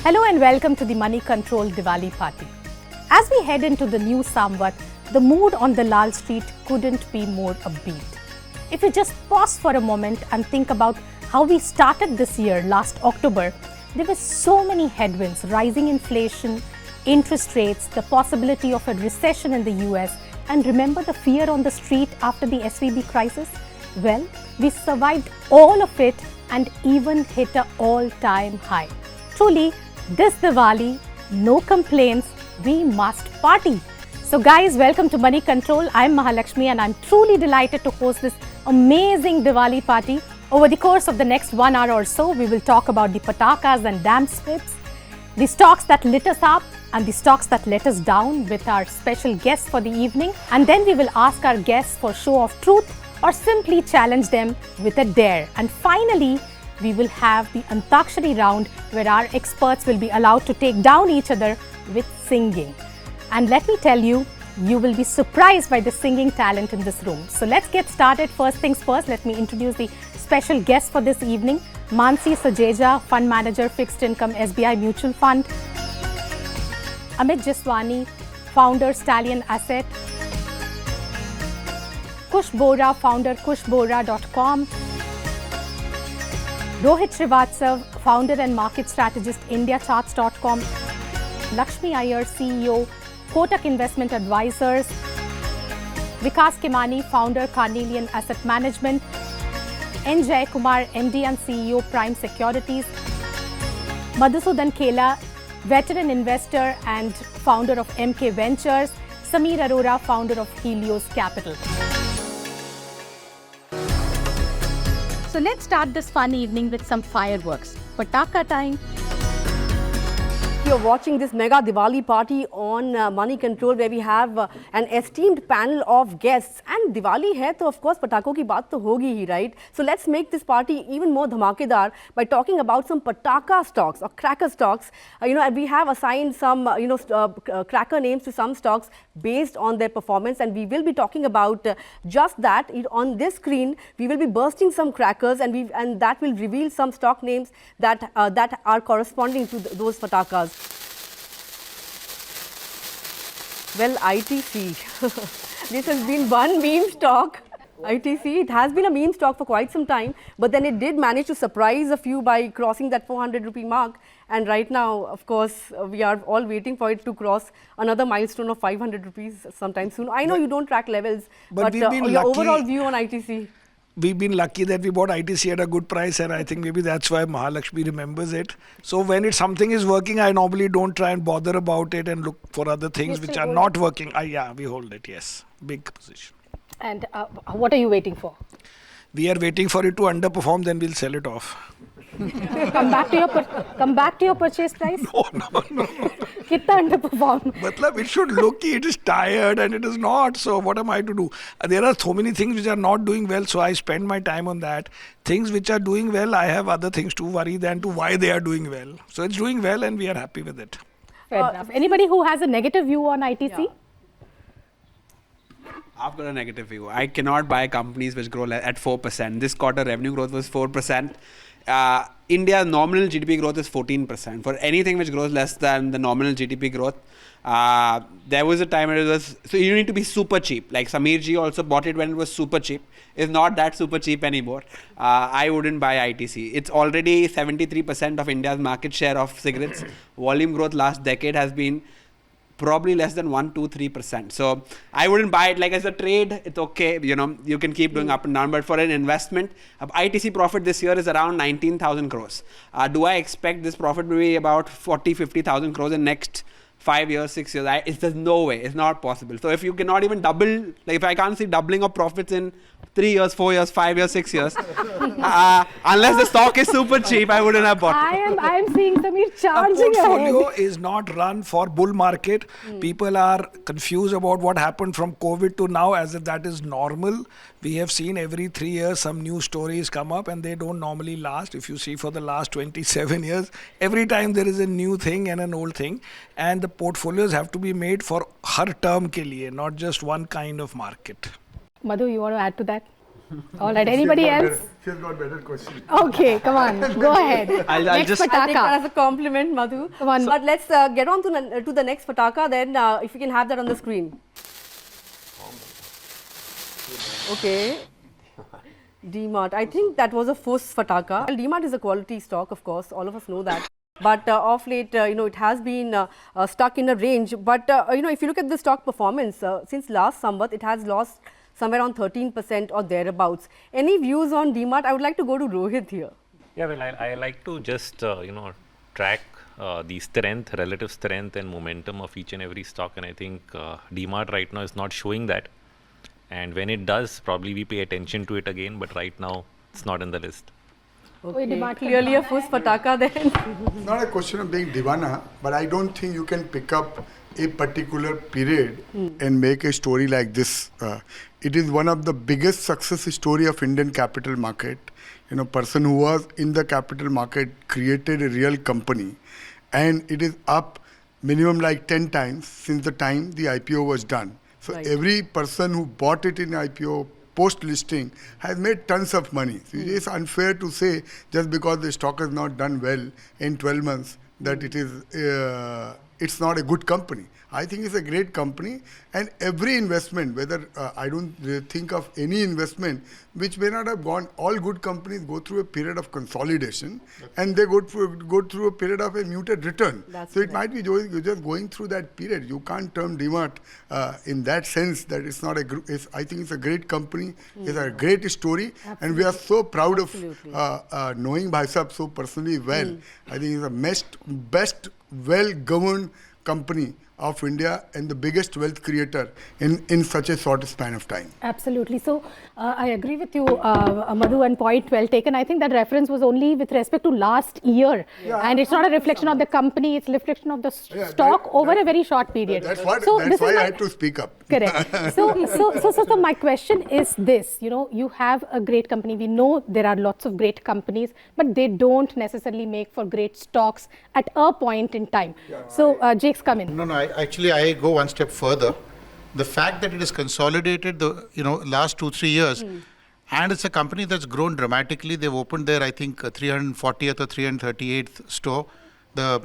Hello and welcome to the Moneycontrol Diwali party. As we head into the new Samvat, the mood on Dalal Street couldn't be more upbeat. If you just pause for a moment and think about how we started this year last October, there were so many headwinds: rising inflation, interest rates, the possibility of a recession in the US, and remember the fear on the street after the SVB crisis? Well, we survived all of it and even hit an all-time high. Truly, this Diwali, no complaints, we must party. So guys, welcome to Money Control. I'm Lakshmi and I'm truly delighted to host this amazing Diwali party. Over the course of the next 1 hour or so, we will talk about the Patakas and damn scripts, the stocks that lit us up and the stocks that let us down with our special guests for the evening. And then we will ask our guests for show of truth or simply challenge them with a dare. And finally, we will have the Antakshari round where our experts will be allowed to take down each other with singing. And let me tell you, you will be surprised by the singing talent in this room. So let's get started. First things first, let me introduce the special guest for this evening. Mansi, Sajeja, Fund Manager, Fixed Income, SBI Mutual Fund. Amit, Jeswani, Founder, Stallion Asset. Kush, Bohra, Founder, kushbohra.com. Rohit, Srivastava, Founder and Market Strategist, Indiacharts.com. Lakshmi, Iyer, CEO, Kotak Investment Advisors. Vikas, Khemani, Founder, Carnelian Asset Management. Jayakumar, MD and CEO, Prime Securities. Madhusudan, Kela, Veteran Investor and Founder of MK Ventures. Samir, Arora, Founder of Helios Capital. So let's start this fun evening with some fireworks. Pataka time. You're watching this mega Diwali party on Money Control, where we have an esteemed panel of guests. And Diwali hai, to of course patako ki baat to hogi hi, right? So let's make this party even more dhamakedar by talking about some pataka stocks or cracker stocks. And we have assigned some cracker names to some stocks based on their performance, and we will be talking about just that. On this screen, we will be bursting some crackers, and that will reveal some stock names that are corresponding to those patakas. Well, ITC, this has been one meme stock. ITC, it has been a meme stock for quite some time, but then it did manage to surprise a few by crossing that 400 rupee mark. And right now, of course, we are all waiting for it to cross another milestone of 500 rupees sometime soon. I know you don't track levels, but your overall view on ITC? We've been lucky that we bought ITC at a good price, and I think maybe that's why Mahalakshmi remembers it. So when something is working, I normally don't try and bother about it and look for other things which are not working. Yeah, we hold it, yes. Big position. And what are you waiting for? We are waiting for it to underperform, then we'll sell it off. Come back to your purchase price? No. Kitna underperform? Matlab, it should look, it is tired and it is not. So what am I to do? There are so many things which are not doing well, so I spend my time on that. Things which are doing well, I have other things to worry than to why they are doing well. So it's doing well and we are happy with it. Fair enough. Anybody who has a negative view on ITC? Yeah. I've got a negative view. I cannot buy companies which grow at 4%. This quarter revenue growth was 4%. India's nominal GDP growth is 14%. For anything which grows less than the nominal GDP growth, there was a time where it was, so you need to be super cheap. Like Samir ji also bought it when it was super cheap. It's not that super cheap anymore. I wouldn't buy ITC. It's already 73% of India's market share of cigarettes. Volume growth last decade has been probably less than 1-3%. So I wouldn't buy it. Like as a trade, it's okay. You can keep doing up and down. But for an investment, ITC profit this year is around 19,000 crores. Do I expect this profit to be about 40-50,000 crores in next 5 years, 6 years? There's no way. It's not possible. So if you cannot even double, like if I can't see doubling of profits in 3 years, 4 years, 5 years, 6 years, unless the stock is super cheap, I wouldn't have bought it. I am seeing Samir charging ahead. A portfolio is not run for bull market. People are confused about what happened from COVID to now as if that is normal. We have seen every 3 years some new stories come up and they don't normally last. If you see for the last 27 years, every time there is a new thing and an old thing. And the portfolios have to be made for har term ke liye, not just one kind of market. Madhu, you want to add to that? All right, anybody else? She's got better questions. Okay, come on, go ahead. I'll Next just- I'll take that Pataka. as a compliment, Madhu. Come on. But let's get on to the next Pataka then, if you can have that on the screen. Okay. DMart. I think that was a first Pataka. Well, DMart is a quality stock, of course. All of us know that. But of late, it has been stuck in a range. But, if you look at the stock performance, since last Samvat, it has lost somewhere around 13% or thereabouts. Any views on DMart? I would like to go to Rohit here. Yeah, well, I like to just, track the strength, relative strength and momentum of each and every stock. And I think DMart right now is not showing that. And when it does, probably we pay attention to it again. But right now, it's not in the list. Okay. DMart Clearly a first Pataka then. It's not a question of being divana, but I don't think you can pick up a particular period and make a story like this. It is one of the biggest success story of Indian capital market. Person who was in the capital market created a real company, and it is up minimum like 10 times since the time the IPO was done. So Right. every person who bought it in IPO post-listing has made tons of money. So it is unfair to say just because the stock has not done well in 12 months that it's not a good company. I think it's a great company, and every investment, whether I don't think of any investment which may not have gone. All good companies go through a period of consolidation, and they go through a period of a muted return. That's so it correct. might be you're just going through that period. You can't term DMart in that sense that it's not a. I think it's a great company. It's a great story, and we are so proud Absolutely. of knowing Bhaisab so personally well. I think it's the best well-governed company of India and the biggest wealth creator in such a short span of time. Absolutely. So I agree with you, Madhu, and point well taken. I think that reference was only with respect to last year, and it's not a reflection of the company; it's a reflection of the stock over a very short period. That's this why is I had to speak up. Correct. So my question is this: you have a great company. We know there are lots of great companies, but they don't necessarily make for great stocks at a point in time. Jake's come in. No, actually, I go one step further. The fact that it is consolidated the last 2-3 years, and it's a company that's grown dramatically. They've opened their, I think, 340th or 338th store. The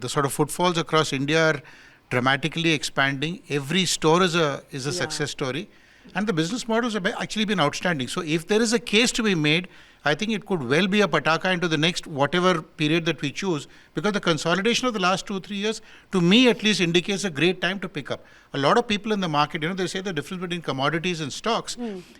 sort of footfalls across India are dramatically expanding. Every store is a success story, and the business models have actually been outstanding. So if there is a case to be made, I think it could well be a Pataka into the next whatever period that we choose, because the consolidation of the last 2-3 years, to me at least, indicates a great time to pick up. A lot of people in the market, they say the difference between commodities and stocks.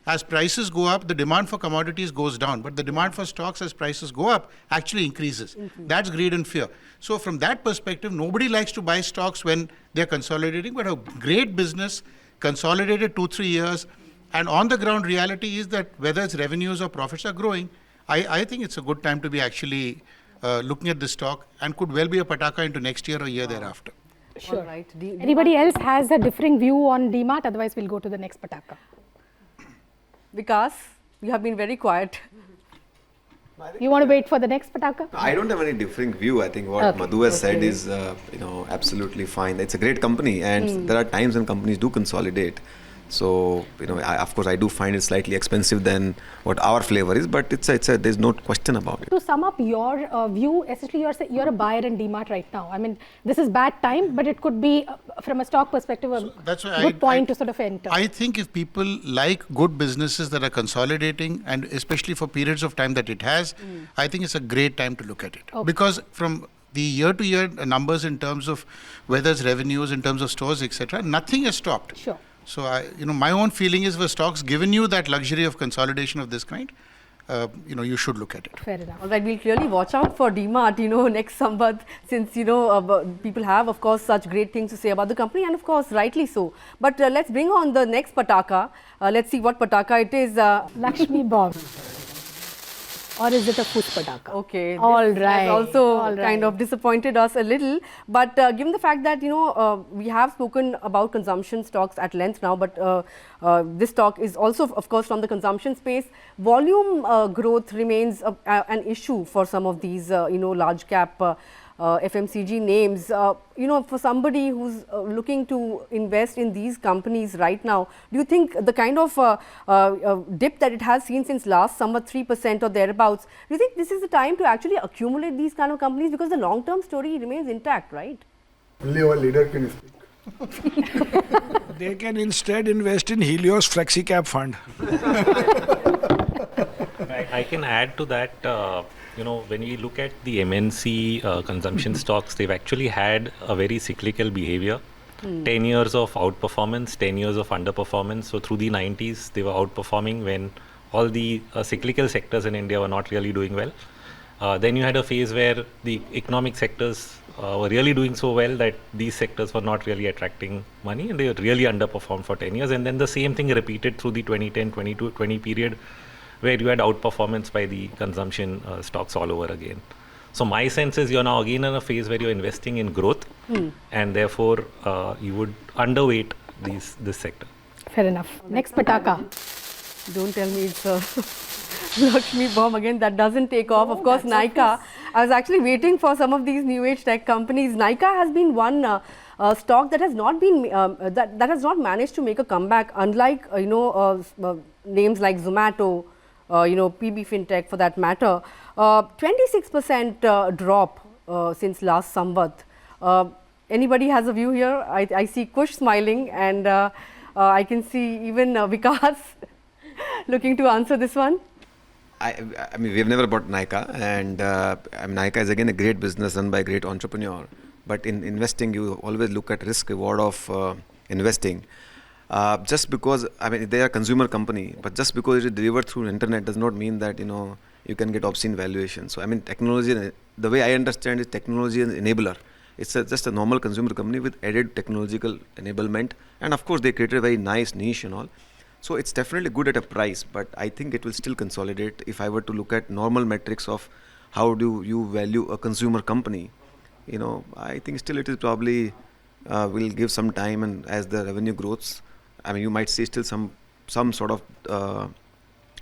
As prices go up, the demand for commodities goes down, but the demand for stocks as prices go up actually increases. That's greed and fear. So from that perspective, nobody likes to buy stocks when they're consolidating, but a great business, consolidated 2-3 years, and on the ground reality is that whether it's revenues or profits are growing, I think it's a good time to be actually looking at this stock, and could well be a Pataka into next year or year thereafter. Sure. All right. Anybody else has a differing view on DMart? Otherwise, we'll go to the next Pataka. Vikas, you have been very quiet. You want to wait for the next Pataka? I don't have any differing view. I think what Okay. Madhu has said is, absolutely fine. It's a great company, and there are times when companies do consolidate. So, of course, I do find it slightly expensive than what our flavor is, but there's no question about it. To sum up your view, essentially you're a buyer in DMart right now. I mean, this is bad time, but it could be, from a stock perspective, a That's why good point to sort of enter. I think if people like good businesses that are consolidating, and especially for periods of time that it has, I think it's a great time to look at it. Okay. Because from the year-to-year numbers in terms of whether it's revenues, in terms of stores, etc., nothing has stopped. Sure. So, my own feeling is, for stocks given you that luxury of consolidation of this kind, you should look at it. Fair enough. All right, we'll clearly watch out for DMart, next Samvat, since, people have, of course, such great things to say about the company, and of course, rightly so. But let's bring on the next Pataka. Let's see what Pataka it is. Lakshmi bomb. Or is it a Kush Pataka? Okay. All this right. has also All kind of right. disappointed us a little. But given the fact that, we have spoken about consumption stocks at length now, but this stock is also, of course, from the consumption space. Volume growth remains an issue for some of these, large cap FMCG names. For somebody who's looking to invest in these companies right now, do you think the kind of dip that it has seen since last summer, 3% or thereabouts, do you think this is the time to actually accumulate these kind of companies, because the long-term story remains intact, right? Only our leader can speak. They can instead invest in Helios FlexiCap fund. I can add to that, when we look at the MNC consumption stocks, they've actually had a very cyclical behavior. 10 years of outperformance, 10 years of underperformance. So through the 90s, they were outperforming when all the cyclical sectors in India were not really doing well. Then you had a phase where the economic sectors were really doing so well that these sectors were not really attracting money, and they really underperformed for 10 years. And then the same thing repeated through the 2010-2020 period, where you had outperformance by the consumption stocks all over again. So my sense is you're now again in a phase where you're investing in growth, and therefore you would underweight this sector. Fair enough. Next, Pataka. Don't tell me it's Lakshmi bomb again. That doesn't take off. Of course, Nykaa. I was actually waiting for some of these new age tech companies. Nykaa has been one stock that has not been that has not managed to make a comeback. Unlike names like Zomato, PB Fintech for that matter. 26% drop since last Samvat. Anybody has a view here? I see Kush smiling, and I can see even Vikas looking to answer this one. I mean, we've never bought Nykaa, and Nykaa is again a great business run by a great entrepreneur. But in investing, you always look at risk reward of investing. Just because, they are a consumer company, but just because it is delivered through internet does not mean that, you can get obscene valuation. So, technology, the way I understand it, technology is an enabler. It's just a normal consumer company with added technological enablement. And of course, they created a very nice niche and all. So, it's definitely good at a price, but I think it will still consolidate. If I were to look at normal metrics of how do you value a consumer company, I think still it is probably will give some time, and as the revenue grows, you might see still some sort of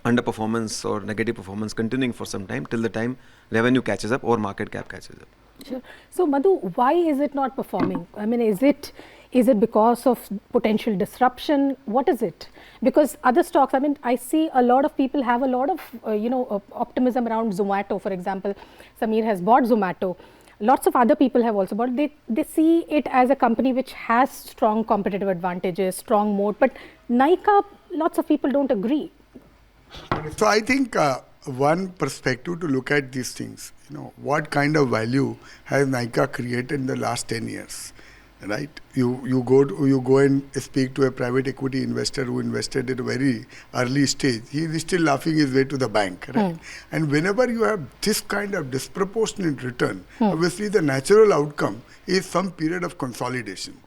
underperformance or negative performance continuing for some time till the time revenue catches up or market cap catches up. Sure. So, Madhu, why is it not performing? Is it because of potential disruption? What is it? Because other stocks, I see a lot of people have a lot of, optimism around Zomato, for example. Samir has bought Zomato. Lots of other people have also bought. They see it as a company which has strong competitive advantages, strong moat. But Nykaa, lots of people don't agree. So I think one perspective to look at these things, what kind of value has Nykaa created in the last 10 years, right? You go and speak to a private equity investor who invested at a very early stage. He is still laughing his way to the bank, right? And whenever you have this kind of disproportionate return, obviously the natural outcome is some period of consolidation,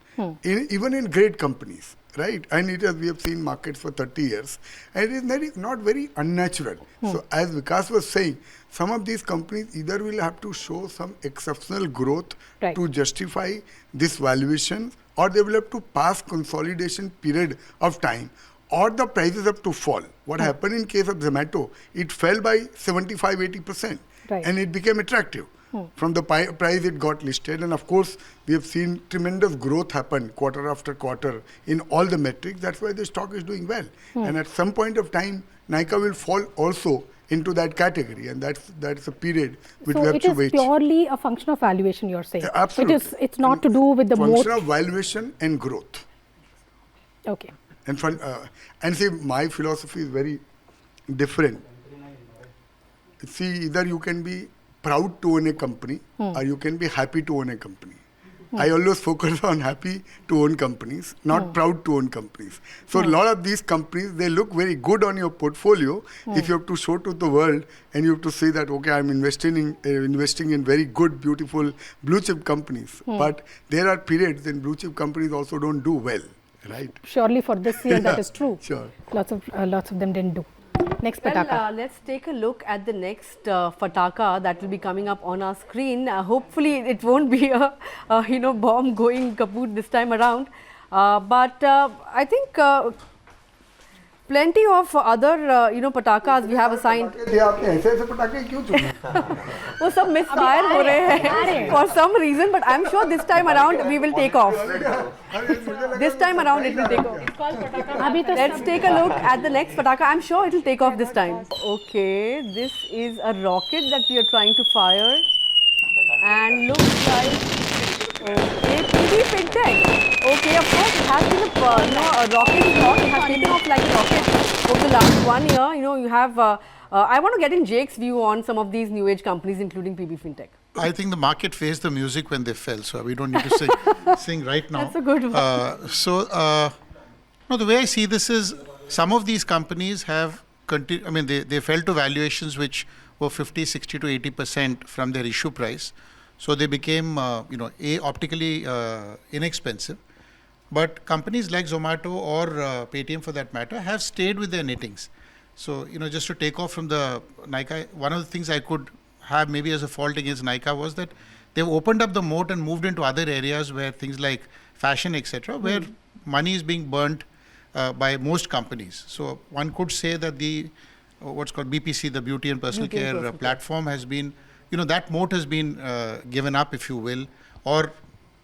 even in great companies. Right, and we have seen markets for 30 years, and it is not very unnatural. So, as Vikas was saying, some of these companies either will have to show some exceptional growth to justify this valuation, or they will have to pass consolidation period of time, or the prices have to fall. What happened in case of Zomato, it fell by 75-80%, and it became attractive. From the price it got listed, and of course we have seen tremendous growth happen quarter after quarter in all the metrics. That's why the stock is doing well. And at some point of time, Nykaa will fall also into that category, and that's a period which we have to wait. So it is purely a function of valuation, you're saying? Yeah, absolutely. It's not to do with the function of valuation and growth. Okay. And see, my philosophy is very different. See, either you can be proud to own a company, or you can be happy to own a company. I always focus on happy to own companies, not proud to own companies. So a lot of these companies, they look very good on your portfolio if you have to show to the world and you have to say that, okay, I'm investing in very good, beautiful blue chip companies. But there are periods when blue chip companies also don't do well, right? Surely for this year that is true. Sure. Lots of them didn't do. Next Pataka. Well, let's take a look at the next Pataka that will be coming up on our screen. Hopefully, it won't be a bomb going kaput this time around. But I think Plenty of other, patakas we have assigned. वो सब misfire हो रहे हैं for some reason, but I'm sure this time around we will take off. This time around it will take off. Let's take a look at the next pataka. I'm sure it will take off this time. Okay, this is a rocket that we are trying to fire, and looks like. Okay, PB Fintech. Okay, of course, it has been a rocket stock. It has taken off like a rocket over the last 1 year. You have. I want to get in Jake's view on some of these new age companies, including PB Fintech. I think the market faced the music when they fell, so we don't need to sing right now. That's a good one. No, the way I see this is some of these companies have they fell to valuations which were 50, 60 to 80% from their issue price. So they became, optically inexpensive. But companies like Zomato or Paytm for that matter have stayed with their knittings. So, just to take off from the Nykaa, one of the things I could have maybe as a fault against Nykaa was that they've opened up the moat and moved into other areas where things like fashion, etc., where money is being burnt by most companies. So one could say that the what's called BPC, the beauty and personal care platform has been, that moat has been given up, if you will, or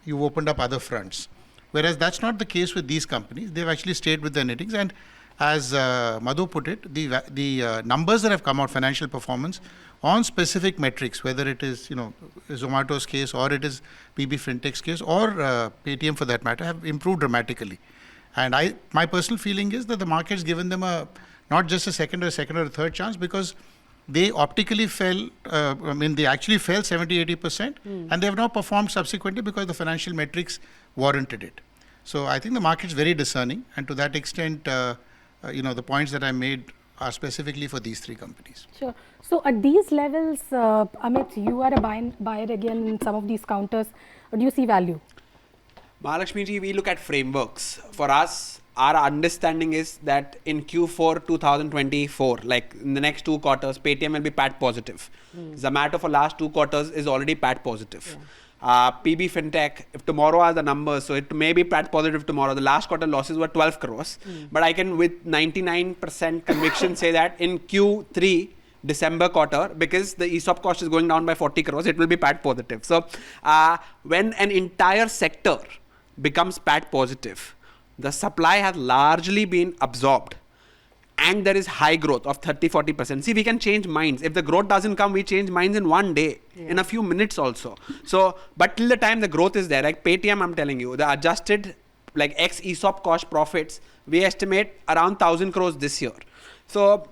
you've opened up other fronts. Whereas that's not the case with these companies. They've actually stayed with their knittings. And as Madhu put it, the numbers that have come out, financial performance, on specific metrics, whether it is, Zomato's case or it is PB Fintech's case or Paytm for that matter, have improved dramatically. And my personal feeling is that the market's given them not just a second or a third chance, because they optically fell, they actually fell 70-80%, and they have now performed subsequently because the financial metrics warranted it. So I think the market's very discerning, and to that extent, the points that I made are specifically for these three companies. Sure. So at these levels, Amit, you are a buyer again in some of these counters. Do you see value? Mahalakshmi ji, we look at frameworks. For us, our understanding is that in Q4 2024, like in the next 2 quarters, Paytm will be PAT positive. Zomato for last 2 quarters is already PAT positive. PB Fintech, if tomorrow are the numbers, so it may be PAT positive tomorrow. The last quarter losses were 12 crores. But I can with 99% conviction say that in Q3, December quarter, because the ESOP cost is going down by 40 crores, it will be PAT positive. So when an entire sector becomes PAT positive, the supply has largely been absorbed, and there is high growth of 30-40%. See, we can change minds. If the growth doesn't come, we change minds in one day, in a few minutes also. So, but till the time the growth is there, like Paytm, I'm telling you, the adjusted like ex ESOP cost profits, we estimate around 1,000 crores this year. So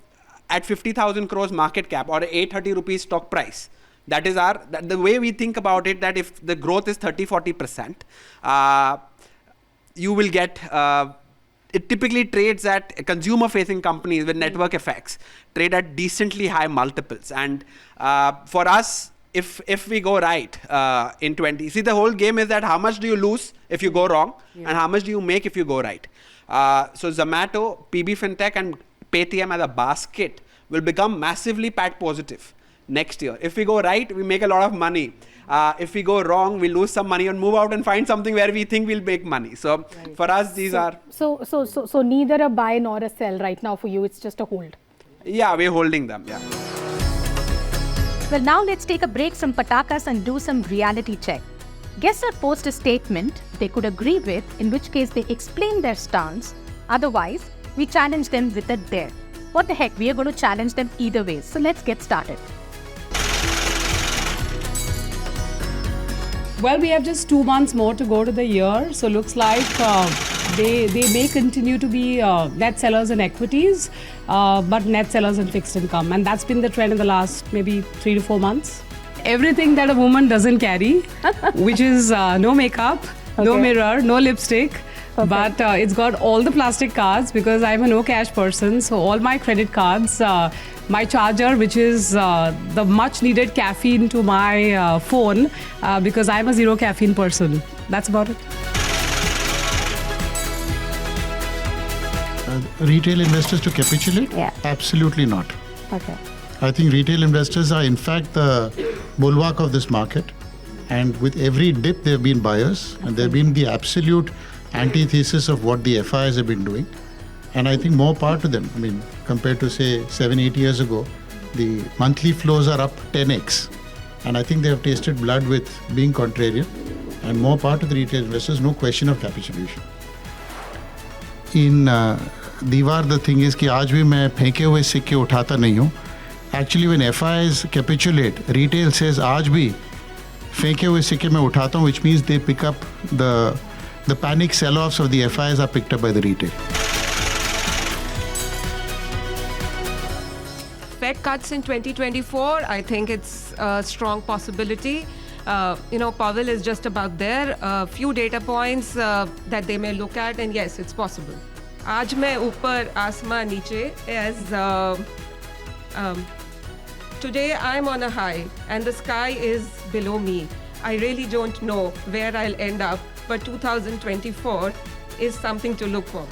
at 50,000 crores market cap or 830 rupees stock price, that is the way we think about it, that if the growth is 30-40%, you will get, it typically trades at consumer-facing companies with network effects, trade at decently high multiples. And for us, if we go right in 20, see, the whole game is that how much do you lose if you go wrong, and how much do you make if you go right. So Zomato, PB Fintech and Paytm as a basket will become massively PAT positive next year. If we go right, we make a lot of money. If we go wrong, we lose some money and move out and find something where we think we'll make money. So for us, these are... So neither a buy nor a sell right now for you, it's just a hold. Yeah, we're holding them, yeah. Well, now let's take a break from Patakas and do some reality check. Guests are post a statement they could agree with, in which case they explain their stance. Otherwise, we challenge them with a dare. What the heck, we are going to challenge them either way. So let's get started. Well, we have just 2 months more to go to the year. So looks like they may continue to be net sellers in equities, but net sellers in fixed income. And that's been the trend in the last maybe 3 to 4 months. Everything that a woman doesn't carry, which is no makeup, no mirror, no lipstick. But it's got all the plastic cards, because I'm a no cash person. So all my credit cards, my charger, which is the much needed caffeine to my phone, because I'm a zero caffeine person. That's about it. Retail investors to capitulate? Yeah. Absolutely not. Okay. I think retail investors are in fact the bulwark of this market, and with every dip there have been buyers, and there have been the absolute antithesis of what the FIs have been doing. And I think more power to them. I mean, compared to say 7-8 years ago, the monthly flows are up 10x. And I think they have tasted blood with being contrarian. And more power to the retail investors, no question of capitulation. In Diwar, the thing is कि आज भी मैं फेंके हुए सिक्के उठाता नहीं हूँ. Actually, when FIs capitulate, retail says आज भी फेंके हुए सिक्के मैं उठाता हूँ, which means they pick up the panic sell-offs of the FIs are picked up by the retail. Fed cuts in 2024, I think it's a strong possibility. Powell is just about there. A few data points that they may look at, and yes, it's possible. आज मैं ऊपर आसमान नीचे as today I'm on a high and the sky is below me. I really don't know where I'll end up, but 2024 is something to look for.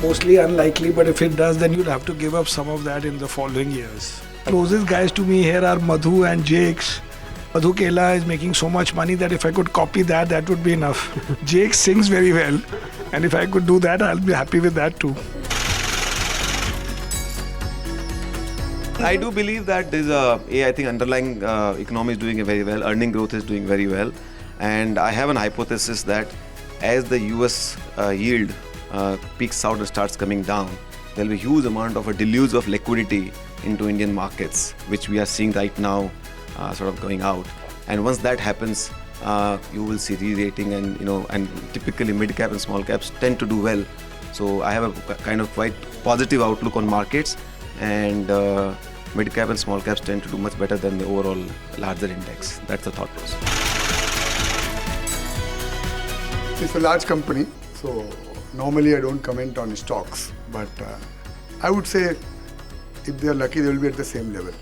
Mostly unlikely, but if it does, then you'll have to give up some of that in the following years. Closest guys to me here are Madhu and Jakes. Madhu Kela is making so much money that if I could copy that, that would be enough. Jake sings very well, and if I could do that, I'll be happy with that too. I do believe that there's I think underlying economy is doing very well, earning growth is doing very well, and I have an hypothesis that as the US yield peaks out and starts coming down, there'll be a huge amount of a deluge of liquidity into Indian markets, which we are seeing right now, sort of going out. And once that happens, you will see re-rating, and typically mid-cap and small caps tend to do well. So I have a kind of quite positive outlook on markets, and mid-cap and small caps tend to do much better than the overall larger index. That's the thought process. It's a large company, so normally I don't comment on stocks, but I would say if they are lucky, they will be at the same level.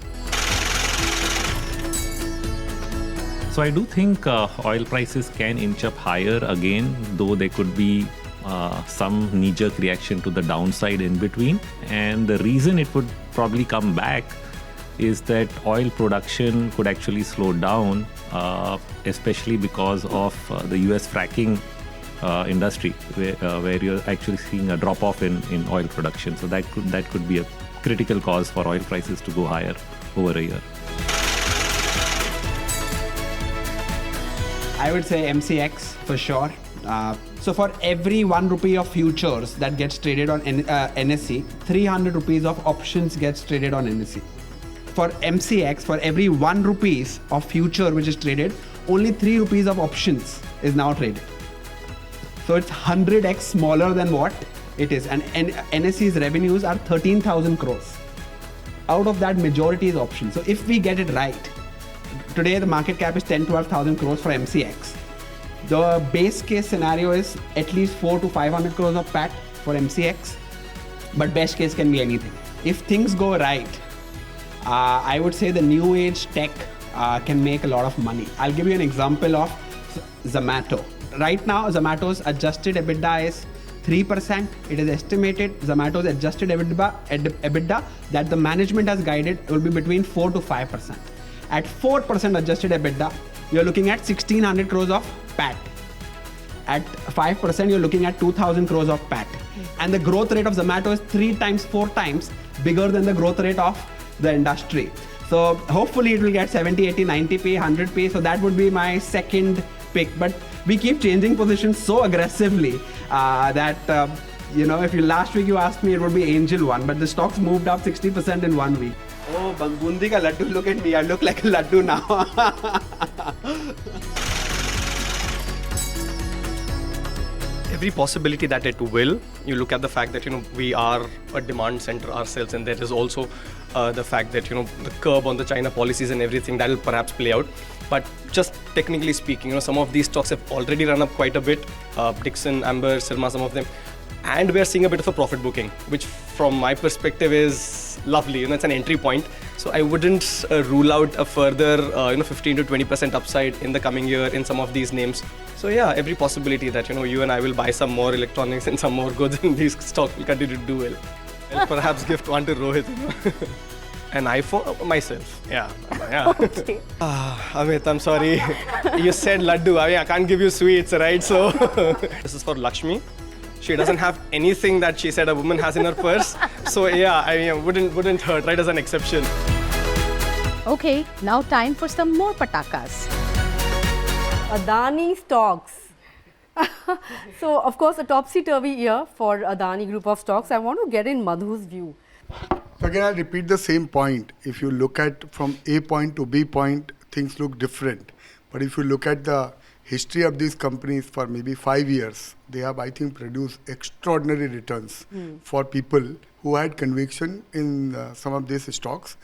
So I do think oil prices can inch up higher again, though there could be some knee-jerk reaction to the downside in between. And the reason it would probably come back is that oil production could actually slow down, especially because of the US fracking industry, where you're actually seeing a drop-off in oil production. So that could be a critical cause for oil prices to go higher over a year. I would say MCX for sure. So for every 1 rupee of futures that gets traded on NSE, 300 rupees of options gets traded on NSE. For MCX, for every 1 rupees of future which is traded, only 3 rupees of options is now traded. So it's 100x smaller than what it is. And NSE's revenues are 13,000 crores. Out of that, majority is options. So if we get it right, today the market cap is 10-12,000 crores for MCX. The base case scenario is at least 400 to 500 crores of PAT for MCX, but best case can be anything. If things go right, I would say the new age tech can make a lot of money. I'll give you an example of Zomato. Right now, Zomato's adjusted EBITDA is 3%. It is estimated Zomato's adjusted EBITDA that the management has guided will be between 4 to 5%. At 4% adjusted EBITDA, you're looking at 1600 crores of PAT. At 5%, you're looking at 2000 crores of PAT. And the growth rate of Zomato is 3 times, 4 times bigger than the growth rate of the industry. So hopefully it will get 70, 80, 90p, 100p. So that would be my second pick. But we keep changing positions so aggressively that, if last week you asked me, it would be Angel One. But the stocks moved up 60% in 1 week. Oh, Bundi ka laddu, look at me. I look like a laddu now. Every possibility that it will. You look at the fact that, we are a demand center ourselves, and there is also the fact that, the curb on the China policies and everything that will perhaps play out. But just technically speaking, some of these stocks have already run up quite a bit. Dixon, Amber, Sirma, some of them. And we're seeing a bit of a profit booking, which from my perspective is lovely. It's an entry point. So I wouldn't rule out a further 15 to 20% upside in the coming year in some of these names. So yeah, every possibility that you and I will buy some more electronics and some more goods, and these stocks will continue to do well. I'll perhaps gift one to Rohit. an iPhone myself. Yeah. Okay. Amit, I'm sorry. You said laddu. I mean, I can't give you sweets, right? So this is for Lakshmi. She doesn't have anything that she said a woman has in her purse. So yeah, I mean, wouldn't hurt, right? As an exception. Okay, now time for some more patakas. Adani stocks. So, of course, a topsy-turvy year for Adani group of stocks. I want to get in Madhu's view. So again, I'll repeat the same point. If you look at from A point to B point, things look different. But if you look at the history of these companies for maybe 5 years, they have, I think, produced extraordinary returns for people who had conviction in some of these stocks.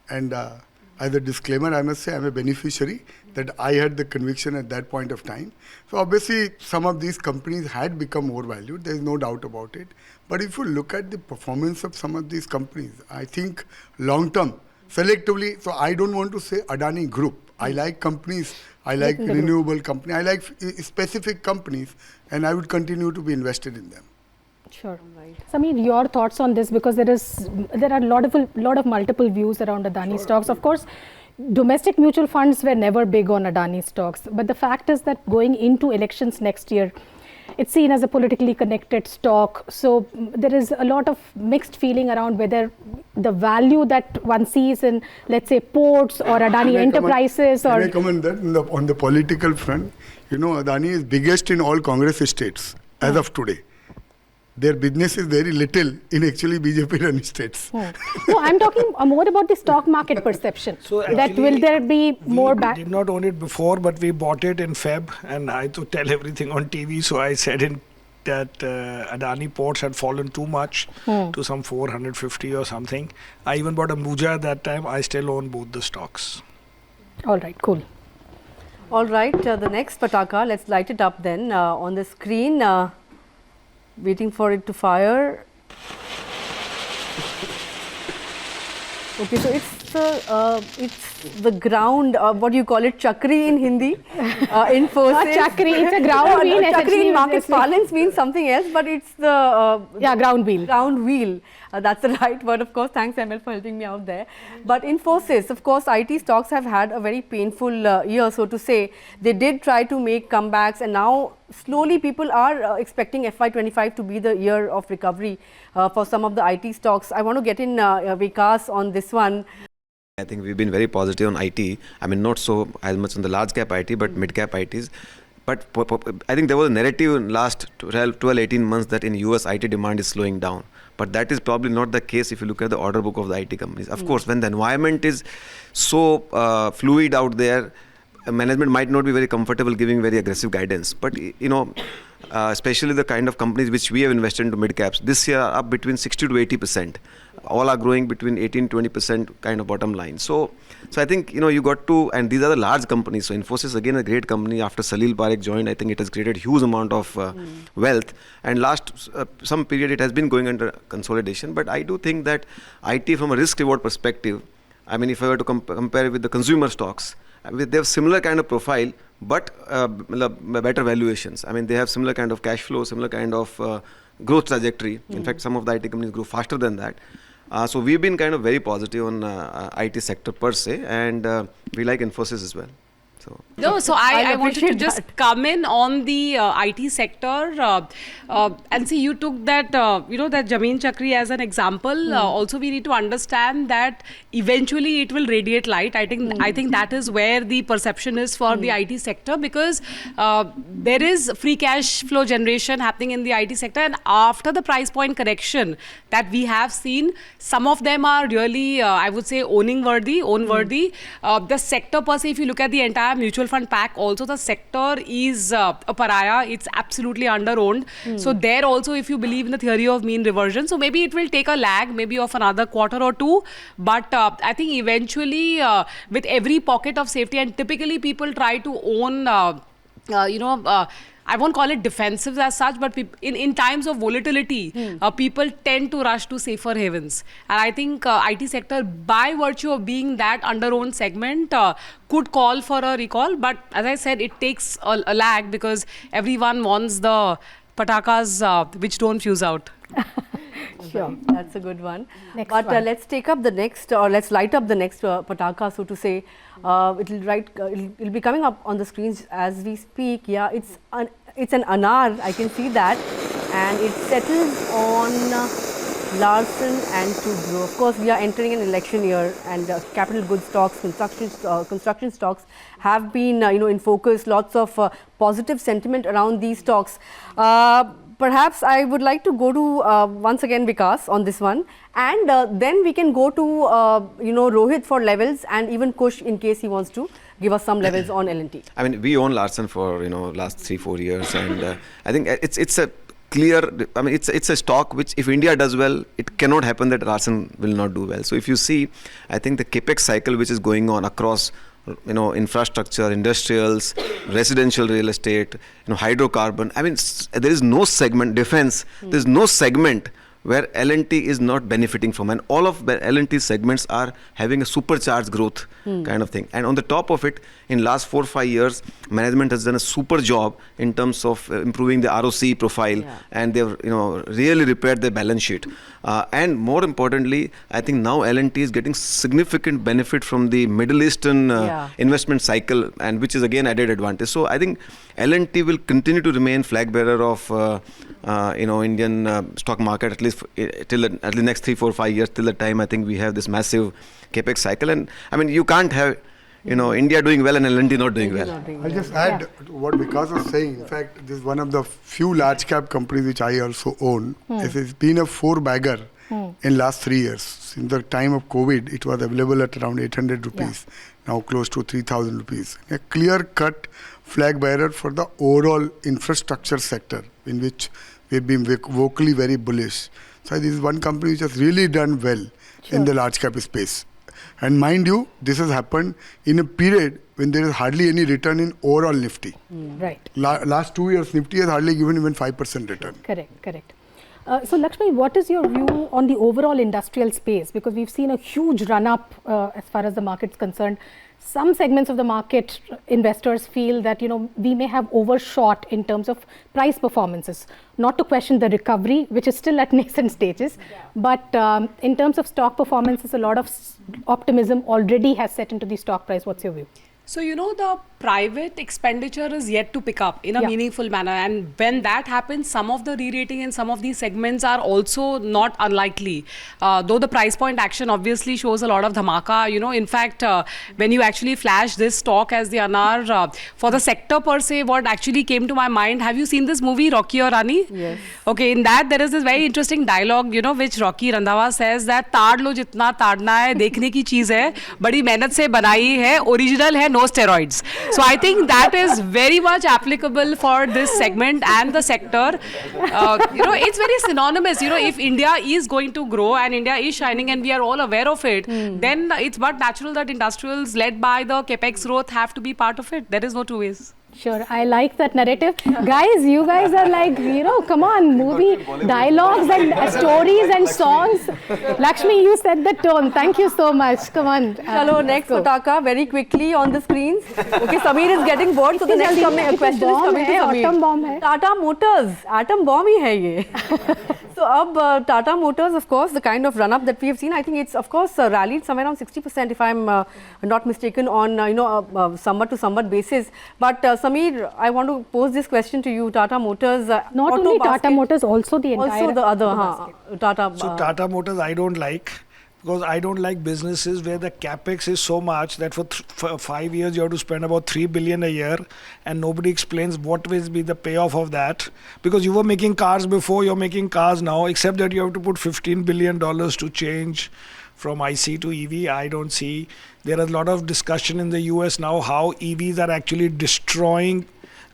And as a disclaimer, I must say I'm a beneficiary that I had the conviction at that point of time. So obviously, some of these companies had become more valued. There is no doubt about it. But if you look at the performance of some of these companies, I think long term, selectively, so I don't want to say Adani Group. I like companies, I like renewable company, I like specific companies, and I would continue to be invested in them. Sure. Right. Samir, your thoughts on this, because there are a lot of multiple views around Adani stocks. Of course, domestic mutual funds were never big on Adani stocks, but the fact is that going into elections next year, it's seen as a politically connected stock. So there is a lot of mixed feeling around whether the value that one sees in, let's say, ports or Adani Enterprises or... Can I comment that on the political front? You know, Adani is biggest in all Congress states as of today. Their business is very little in actually BJP-run states. No, I'm talking more about the stock market perception. So that will there be more back? We did not own it before, but we bought it in Feb, and I had to tell everything on TV. So I said that Adani Ports had fallen too much to some 450 or something. I even bought Ambuja at that time. I still own both the stocks. All right, cool. All right, the next pataka, let's light it up then on the screen. Waiting for it to fire. Okay, so it's the ground, what do you call it, chakri in Hindi, Infosys. Not chakri, it's a ground wheel. Chakri in market parlance means something else, but it's the ground wheel. Ground wheel. That's the right word, of course. Thanks, ML, for helping me out there. But Infosys, of course, IT stocks have had a very painful year, so to say. They did try to make comebacks, and now slowly people are expecting FY25 to be the year of recovery for some of the IT stocks. I want to get in Vikas on this one. I think we've been very positive on IT. I mean, not so as much on the large cap IT, but mid cap ITs. But I think there was a narrative in last 12-18 months that in US IT demand is slowing down. But that is probably not the case if you look at the order book of the IT companies. Of course, when the environment is so fluid out there, management might not be very comfortable giving very aggressive guidance. But, you know, especially the kind of companies which we have invested into mid caps, this year are up between 60 to 80%. All are growing between 18-20% kind of bottom line. So I think, you know, you got to, and these are the large companies. So Infosys, again, a great company. After Salil Parekh joined, I think it has created huge amount of wealth. And last some period, it has been going under consolidation. But I do think that IT, from a risk-reward perspective, I mean, if I were to compare it with the consumer stocks, they have similar kind of profile, but better valuations. I mean, they have similar kind of cash flow, similar kind of growth trajectory. In fact, some of the IT companies grow faster than that. So we've been kind of very positive on IT sector per se, and we like Infosys as well. So I wanted to just come in on the IT sector and see, you took that that Jameen Chakri as an example. Also, we need to understand that eventually it will radiate light. I think that is where the perception is for the IT sector, because there is free cash flow generation happening in the IT sector, and after the price point correction that we have seen, some of them are really I would say own worthy. The sector per se, if you look at the entire mutual fund pack, also the sector is a pariah. It's absolutely under-owned. So there also, if you believe in the theory of mean reversion, so maybe it will take a lag, maybe of another quarter or two. But I think eventually, with every pocket of safety, and typically people try to own, I won't call it defensives as such, but in times of volatility, people tend to rush to safer havens. And I think IT sector, by virtue of being that under-owned segment, could call for a recall. But as I said, it takes a lag, because everyone wants the patakas which don't fuse out. Sure. That's a good one. Next But one. let's take up the next, or let's light up the next Pataka, so to say. It'll be coming up on the screens as we speak. Yeah, it's an anar. I can see that, and it settles on Larsen and Toubro. Of course, we are entering an election year, and capital goods stocks, construction stocks have been in focus. Lots of positive sentiment around these stocks. Perhaps I would like to go to once again Vikas on this one, and then we can go to Rohit for levels, and even Kush in case he wants to give us some levels on L&T. I mean, we own Larsen for last 3-4 years, and I think it's a clear. I mean, it's a stock which, if India does well, it cannot happen that Larsen will not do well. So if you see, I think the capex cycle which is going on across infrastructure, industrials, residential real estate, hydrocarbon. I mean, there is no segment, defense, there is no segment where L&T is not benefiting from, and all of the L&T segments are having a supercharged growth kind of thing. And on the top of it, in last 4-5 years, management has done a super job in terms of improving the ROC profile, and they've really repaired their balance sheet. And more importantly, I think now L&T is getting significant benefit from the Middle Eastern investment cycle, and which is again added advantage. So I think L&T will continue to remain flag bearer of Indian stock market, at least till at the next 3-4-5 years, till the time I think we have this massive capex cycle. And I mean, you can't have India doing well and L&T not doing well. I'll just add to what Vikas was saying. In fact, this is one of the few large cap companies which I also own. It's been a 4-bagger in last 3 years. Since the time of COVID, it was available at around 800 rupees, now close to 3,000 rupees. A clear-cut flag bearer for the overall infrastructure sector, in which we've been vocally very bullish. So this is one company which has really done well in the large cap space. And mind you, this has happened in a period when there is hardly any return in overall Nifty. Right. Last 2 years, Nifty has hardly given even 5% return. Correct. So Lakshmi, what is your view on the overall industrial space? Because we've seen a huge run-up as far as the market's concerned. Some segments of the market, investors feel that we may have overshot in terms of price performances. Not to question the recovery, which is still at nascent stages, but in terms of stock performances, a lot of optimism already has set into the stock price. What's your view? So, the private expenditure is yet to pick up in a meaningful manner. And when that happens, some of the re-rating in some of these segments are also not unlikely. Though the price point action obviously shows a lot of dhamaka. In fact, when you actually flash this stock as the anar, for the sector per se, what actually came to my mind, have you seen this movie, Rocky or Rani? Yes. Okay, in that there is this very interesting dialogue, which Rocky Randhawa says that ताड़ लो जितना ताड़ना है, देखने की चीज है, बड़ी मेहनत से बनाई है, original है, no steroids. So I think that is very much applicable for this segment and the sector. It's very synonymous. If India is going to grow and India is shining and we are all aware of it, then it's but natural that industrials led by the capex growth have to be part of it. There is no two ways. Sure, I like that narrative. Guys, you guys are like, come on, movie dialogues and stories and songs. Lakshmi, you set the tone. Thank you so much. Come on. Hello, next Pataka, very quickly on the screens. Okay, Samir is getting bored, so the next question is coming to Samir. Atom bomb hai. Tata Motors, atom bomb hi hai ye. So, Tata Motors, of course, the kind of run-up that we have seen, I think it's, of course, rallied somewhere around 60%, if I'm not mistaken, on, summer-to-summer basis. But, Samir, I want to pose this question to you. Tata Motors, not only Tata Motors, also the entire... Also the other, Tata... So, Tata Motors, I don't like. Because I don't like businesses where the capex is so much that for 5 years you have to spend about 3 billion a year, and nobody explains what will be the payoff of that. Because you were making cars before, you're making cars now, except that you have to put $15 billion to change from IC to EV. I don't see. There is a lot of discussion in the US now how EVs are actually destroying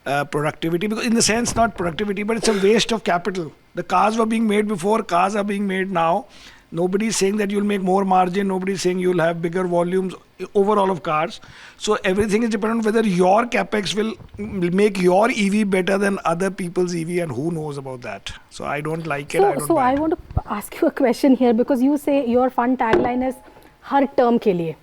productivity, because in the sense not productivity, but it's a waste of capital. The cars were being made before, cars are being made now. Nobody is saying that you'll make more margin. Nobody is saying you'll have bigger volumes overall of cars. So everything is dependent on whether your capex will make your EV better than other people's EV, and who knows about that. So I don't like it. So I want to ask you a question here, because you say your fund tagline is "Har term ke liye."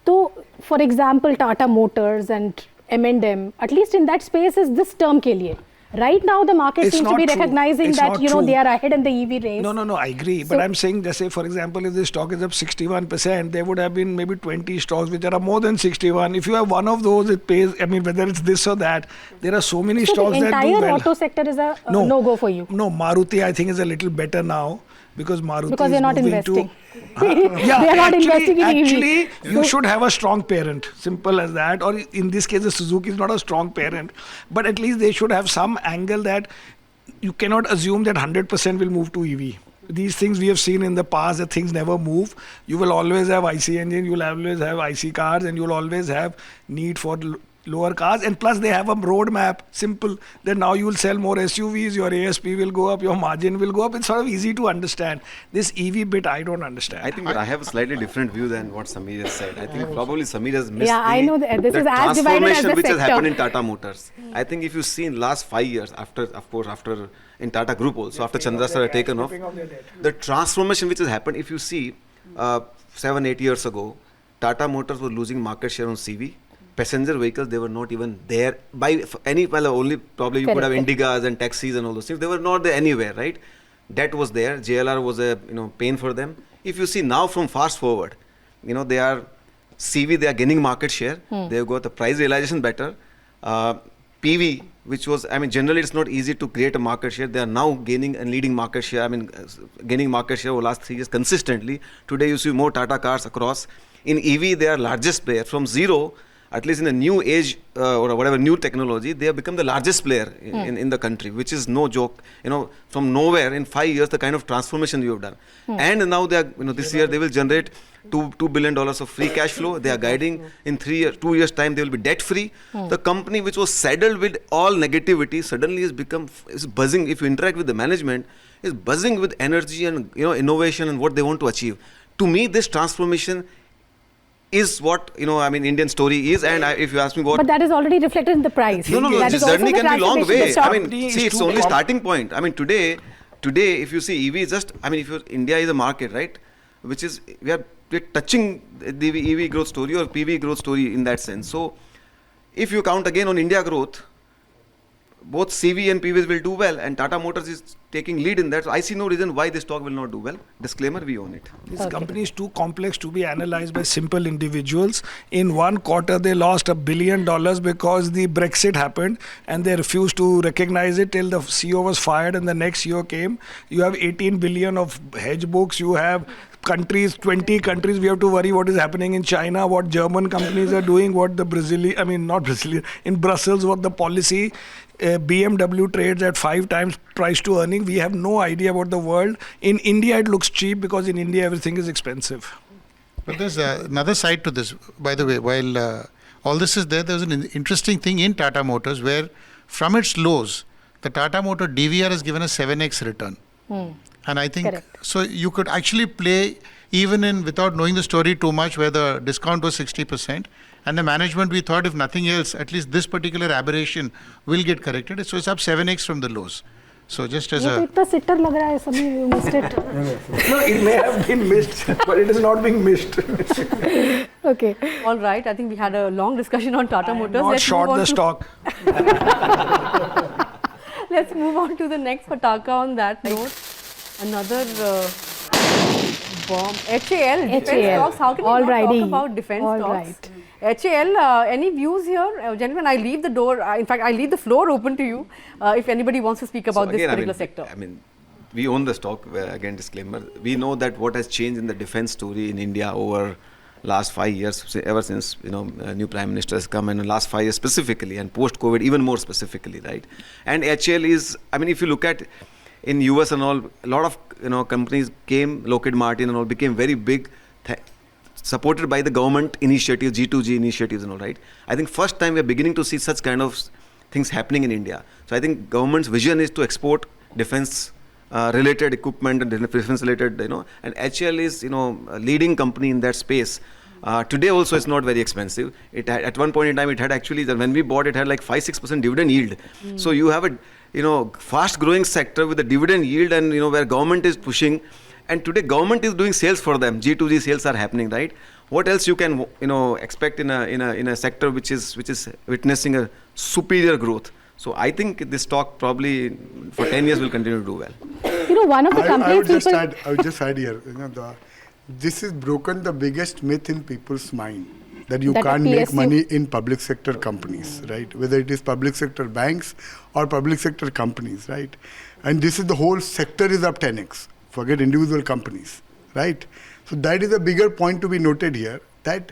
So, for example, Tata Motors and M&M, at least in that space, is this term ke liye. Right now, the market It's seems to be not true. recognizing It's that, not you know, true. they are ahead in the EV race. No, I agree. But I'm saying, just say, for example, if the stock is up 61%, there would have been maybe 20 stocks which are more than 61. If you have one of those, it pays. I mean, whether it's this or that, there are so many So stocks the that do entire well. auto sector is a no-go for you. No, Maruti, I think, is a little better now because Maruti Because is they're not moving investing. Yeah, They are not investing in EV. Actually, you should have a strong parent. Simple as that. Or in this case, the Suzuki is not a strong parent. But at least they should have some angle that you cannot assume that 100% will move to EV. These things we have seen in the past that things never move. You will always have IC engine, you will always have IC cars, and you will always have need for lower cars. And plus they have a roadmap, simple, that now you will sell more SUVs, your ASP will go up, your margin will go up. It's sort of easy to understand. This EV bit, I don't understand. I think I have a slightly different view than what Samir has said. I think probably Samir has missed Yeah, I know that this the is as divided as transformation the which has sector. happened in Tata Motors. I think if you see in last 5 years, after in Tata Group also, after Chandra sir had taken off, the transformation which has happened, if you see 7-8 years ago, Tata Motors was losing market share on CV. Passenger vehicles, they were not even there by any, well, only probably you could have Indigas and taxis and all those things. They were not there anywhere, right? That was there. JLR was a pain for them. If you see now from fast forward, they are CV, they are gaining market share. They've got the price realization better. PV, which was, generally it's not easy to create a market share. They are now gaining and leading market share. Gaining market share over last 3 years consistently. Today you see more Tata cars across. In EV, they are largest player from zero. At least in the new age or whatever new technology, they have become the largest player in the country, which is no joke. From nowhere in 5 years, the kind of transformation you have done. And now they are, this year they will generate $2 billion of free cash flow. They are guiding in 2 years time they will be debt free. The company which was saddled with all negativity suddenly is buzzing. If you interact with the management, is buzzing with energy and innovation and what they want to achieve. To me, this transformation is what Indian story is, and if you ask me what, but that is already reflected in the price. No, That this is also journey the can be long way. transformation. See, it's only starting point. Today, if you see EV is just, if India is a market, right, which is we're touching the EV growth story or PV growth story in that sense. So, if you count again on India growth, both CV and PVs will do well, and Tata Motors is taking lead in that. So I see no reason why this stock will not do well. Disclaimer, we own it. This company is too complex to be analyzed by simple individuals. In one quarter, they lost $1 billion because the Brexit happened and they refused to recognize it till the CEO was fired and the next CEO came. You have 18 billion of hedge books. You have countries, 20 countries, we have to worry what is happening in China, what German companies are doing, what the in Brussels, what the policy. BMW trades at 5 times price to earning. We have no idea about the world. In India, it looks cheap because in India, everything is expensive. But there's another side to this. By the way, while all this is there's an interesting thing in Tata Motors where from its lows, the Tata Motor DVR has given a 7x return. And I think, so you could actually play even without knowing the story too much where the discount was 60%. And the management, we thought if nothing else, at least this particular aberration will get corrected. So it's up 7x from the lows. So just as a... It's sitter lag raha hai, Samir, you missed it. No, it may have been missed, but it is not being missed. Okay. All right. I think we had a long discussion on Tata Motors. Not short the stock. Let's move on to the next Pataka on that note. Another bomb. HAL. Defense stocks. How can we not talk about defense stocks? HAL, any views here? Gentlemen, I leave the door, in fact, I leave the floor open to you if anybody wants to speak about this particular sector. We own the stock, again disclaimer. We know that what has changed in the defense story in India over last 5 years, ever since new Prime Minister has come, and in last 5 years specifically, and post-COVID even more specifically, right? And HAL is, if you look at in US and all, a lot of companies came, Lockheed Martin and all, became very big, supported by the government initiatives, G2G initiatives and all, right? I think first time we are beginning to see such kind of things happening in India. So I think government's vision is to export defense related equipment and defense related, and HAL is, a leading company in that space. Today also it's not very expensive. It had, at one point in time, it had actually, when we bought it, had like 5-6% dividend yield. So you have a, fast growing sector with a dividend yield and, where government is pushing. And today government is doing sales for them. G2G sales are happening, right? What else you can expect in a sector which is witnessing a superior growth? So I think this stock probably for 10 years will continue to do well. You know, one of the I companies would just add here, this has broken the biggest myth in people's mind, that you That a can't make PSU money in public sector companies, right? Whether it is public sector banks or public sector companies, right? And this is the whole sector is up 10x. Forget individual companies, right? So that is a bigger point to be noted here, that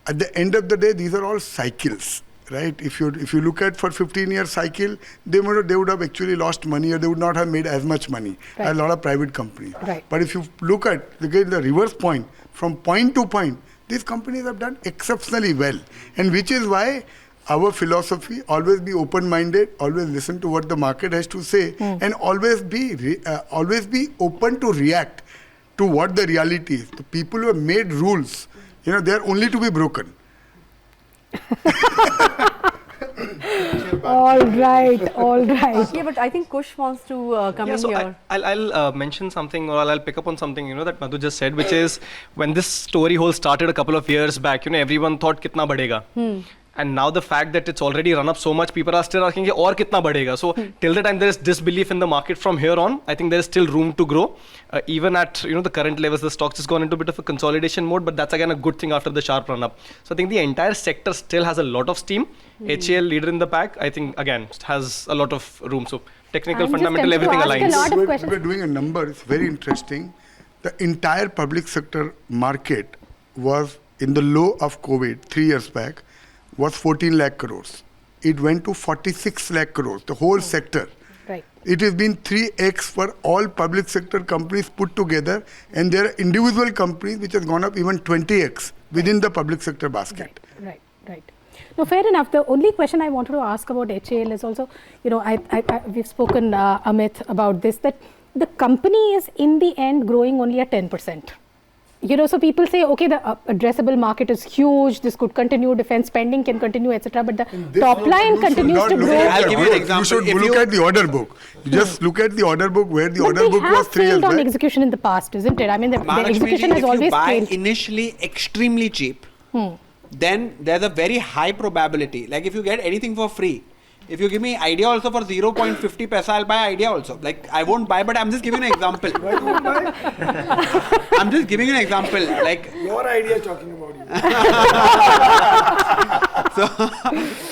at the end of the day, these are all cycles, right? If you look at for 15-year cycle, they would have actually lost money, or they would not have made as much money as a lot of private companies. Right. But if you look at again the reverse point, from point to point, these companies have done exceptionally well, and which is why our philosophy, always be open-minded, always listen to what the market has to say, and always be open to react to what the reality is. The people who have made rules, they are only to be broken. All right. Yeah, but I think Kush wants to come in So here. I'll mention something, or I'll pick up on something, that Madhu just said, which is when this story whole started a couple of years back, everyone thought kitna badega. And now the fact that it's already run up so much, people are still asking, or kitna badega. So till the time there is disbelief in the market from here on, I think there is still room to grow. Even at the current levels, the stocks has gone into a bit of a consolidation mode, but that's again a good thing after the sharp run up. So I think the entire sector still has a lot of steam. HAL leader in the pack, I think again has a lot of room. So technical, I'm just fundamental, tempted to everything ask a aligns. lot of questions. We're doing a number, it's very interesting. The entire public sector market was in the low of COVID 3 years back, was 14 lakh crores. It went to 46 lakh crores, the whole sector. Right. It has been 3x for all public sector companies put together, and there are individual companies which has gone up even 20x within the public sector basket. Right. No, fair enough. The only question I wanted to ask about HAL is also, we've spoken, Amit, about this, that the company is in the end growing only at 10%. So people say, okay, the addressable market is huge, this could continue, defense spending can continue, etc. But the top line continues to grow. I'll give you an example. You should look at the order book. You just look at the order book, where the order book was 3 years failed on back. execution in the past, isn't it? I mean, the execution has if always you buy failed. initially extremely cheap, then there's a very high probability. Like if you get anything for free, if you give me idea also for 0.50 paisa, I'll buy idea also. Like I won't buy, but I'm just giving you an example. Why do you buy? I'm just giving you an example. Like Your idea talking about you.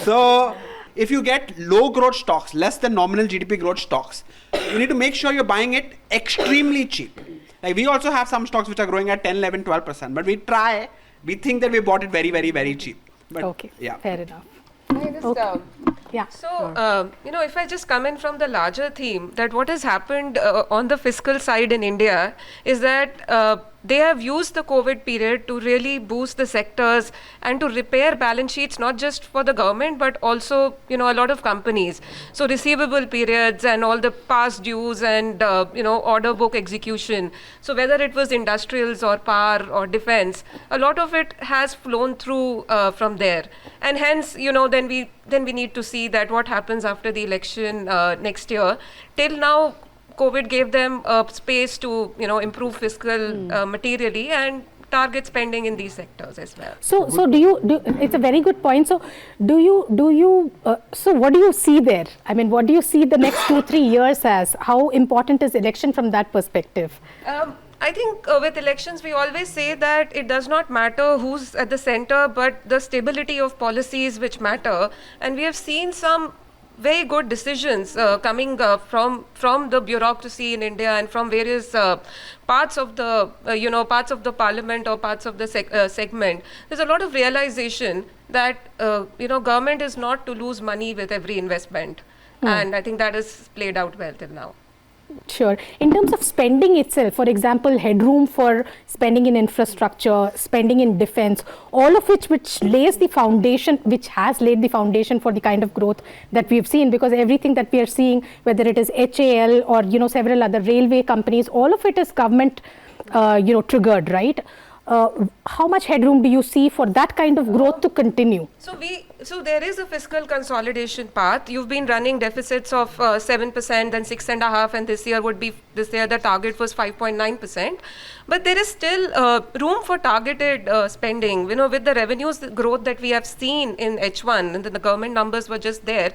so if you get low growth stocks, less than nominal GDP growth stocks, you need to make sure you're buying it extremely cheap. Like we also have some stocks which are growing at 10, 11, 12%, but we think that we bought it very, very, very cheap. But Okay, fair enough. Yeah. So, if I just come in from the larger theme, that what has happened on the fiscal side in India is that they have used the COVID period to really boost the sectors and to repair balance sheets, not just for the government, but also, a lot of companies. So receivable periods and all the past dues and, order book execution. So whether it was industrials or power or defense, a lot of it has flown through from there. And hence, then we need to see that what happens after the election next year. Till now, COVID gave them space to, improve fiscal materially and target spending in these sectors as well. So it's a very good point. So so what do you see there? I mean, what do you see the next 2-3 years as? How important is election from that perspective? I think with elections, we always say that it does not matter who's at the center, but the stability of policies which matter. And we have seen some very good decisions coming from the bureaucracy in India and from various parts of the parliament or parts of the segment. There's a lot of realization that government is not to lose money with every investment, and I think that has played out well till now. Sure. In terms of spending itself, for example, headroom for spending in infrastructure, spending in defense, all of which has laid the foundation for the kind of growth that we've seen, because everything that we are seeing, whether it is HAL or several other railway companies, all of it is government triggered, right? how much headroom do you see for that kind of growth to continue? So there is a fiscal consolidation path. You've been running deficits of 7%, then 6.5%, and this year the target was 5.9%. But there is still room for targeted spending. You know, with the revenues growth that we have seen in H1, and the government numbers were just there.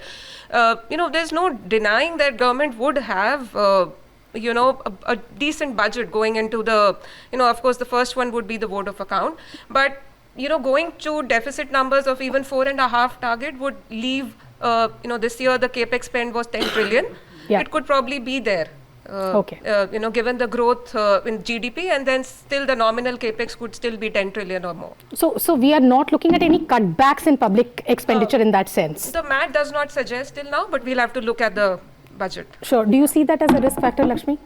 You know, there's no denying that government would have. You know, a decent budget going into the, you know, of course, the first one would be the vote of account. But, you know, going to deficit numbers of even 4.5 target would leave, you know, this year the capex spend was 10 trillion. Yeah. It could probably be there. Okay. You know, given the growth in GDP, and then still the nominal capex could still be 10 trillion or more. So we are not looking at any cutbacks in public expenditure in that sense? The math does not suggest till now, but we'll have to look at the budget. Sure. Do you see that as a risk factor, Lakshmi?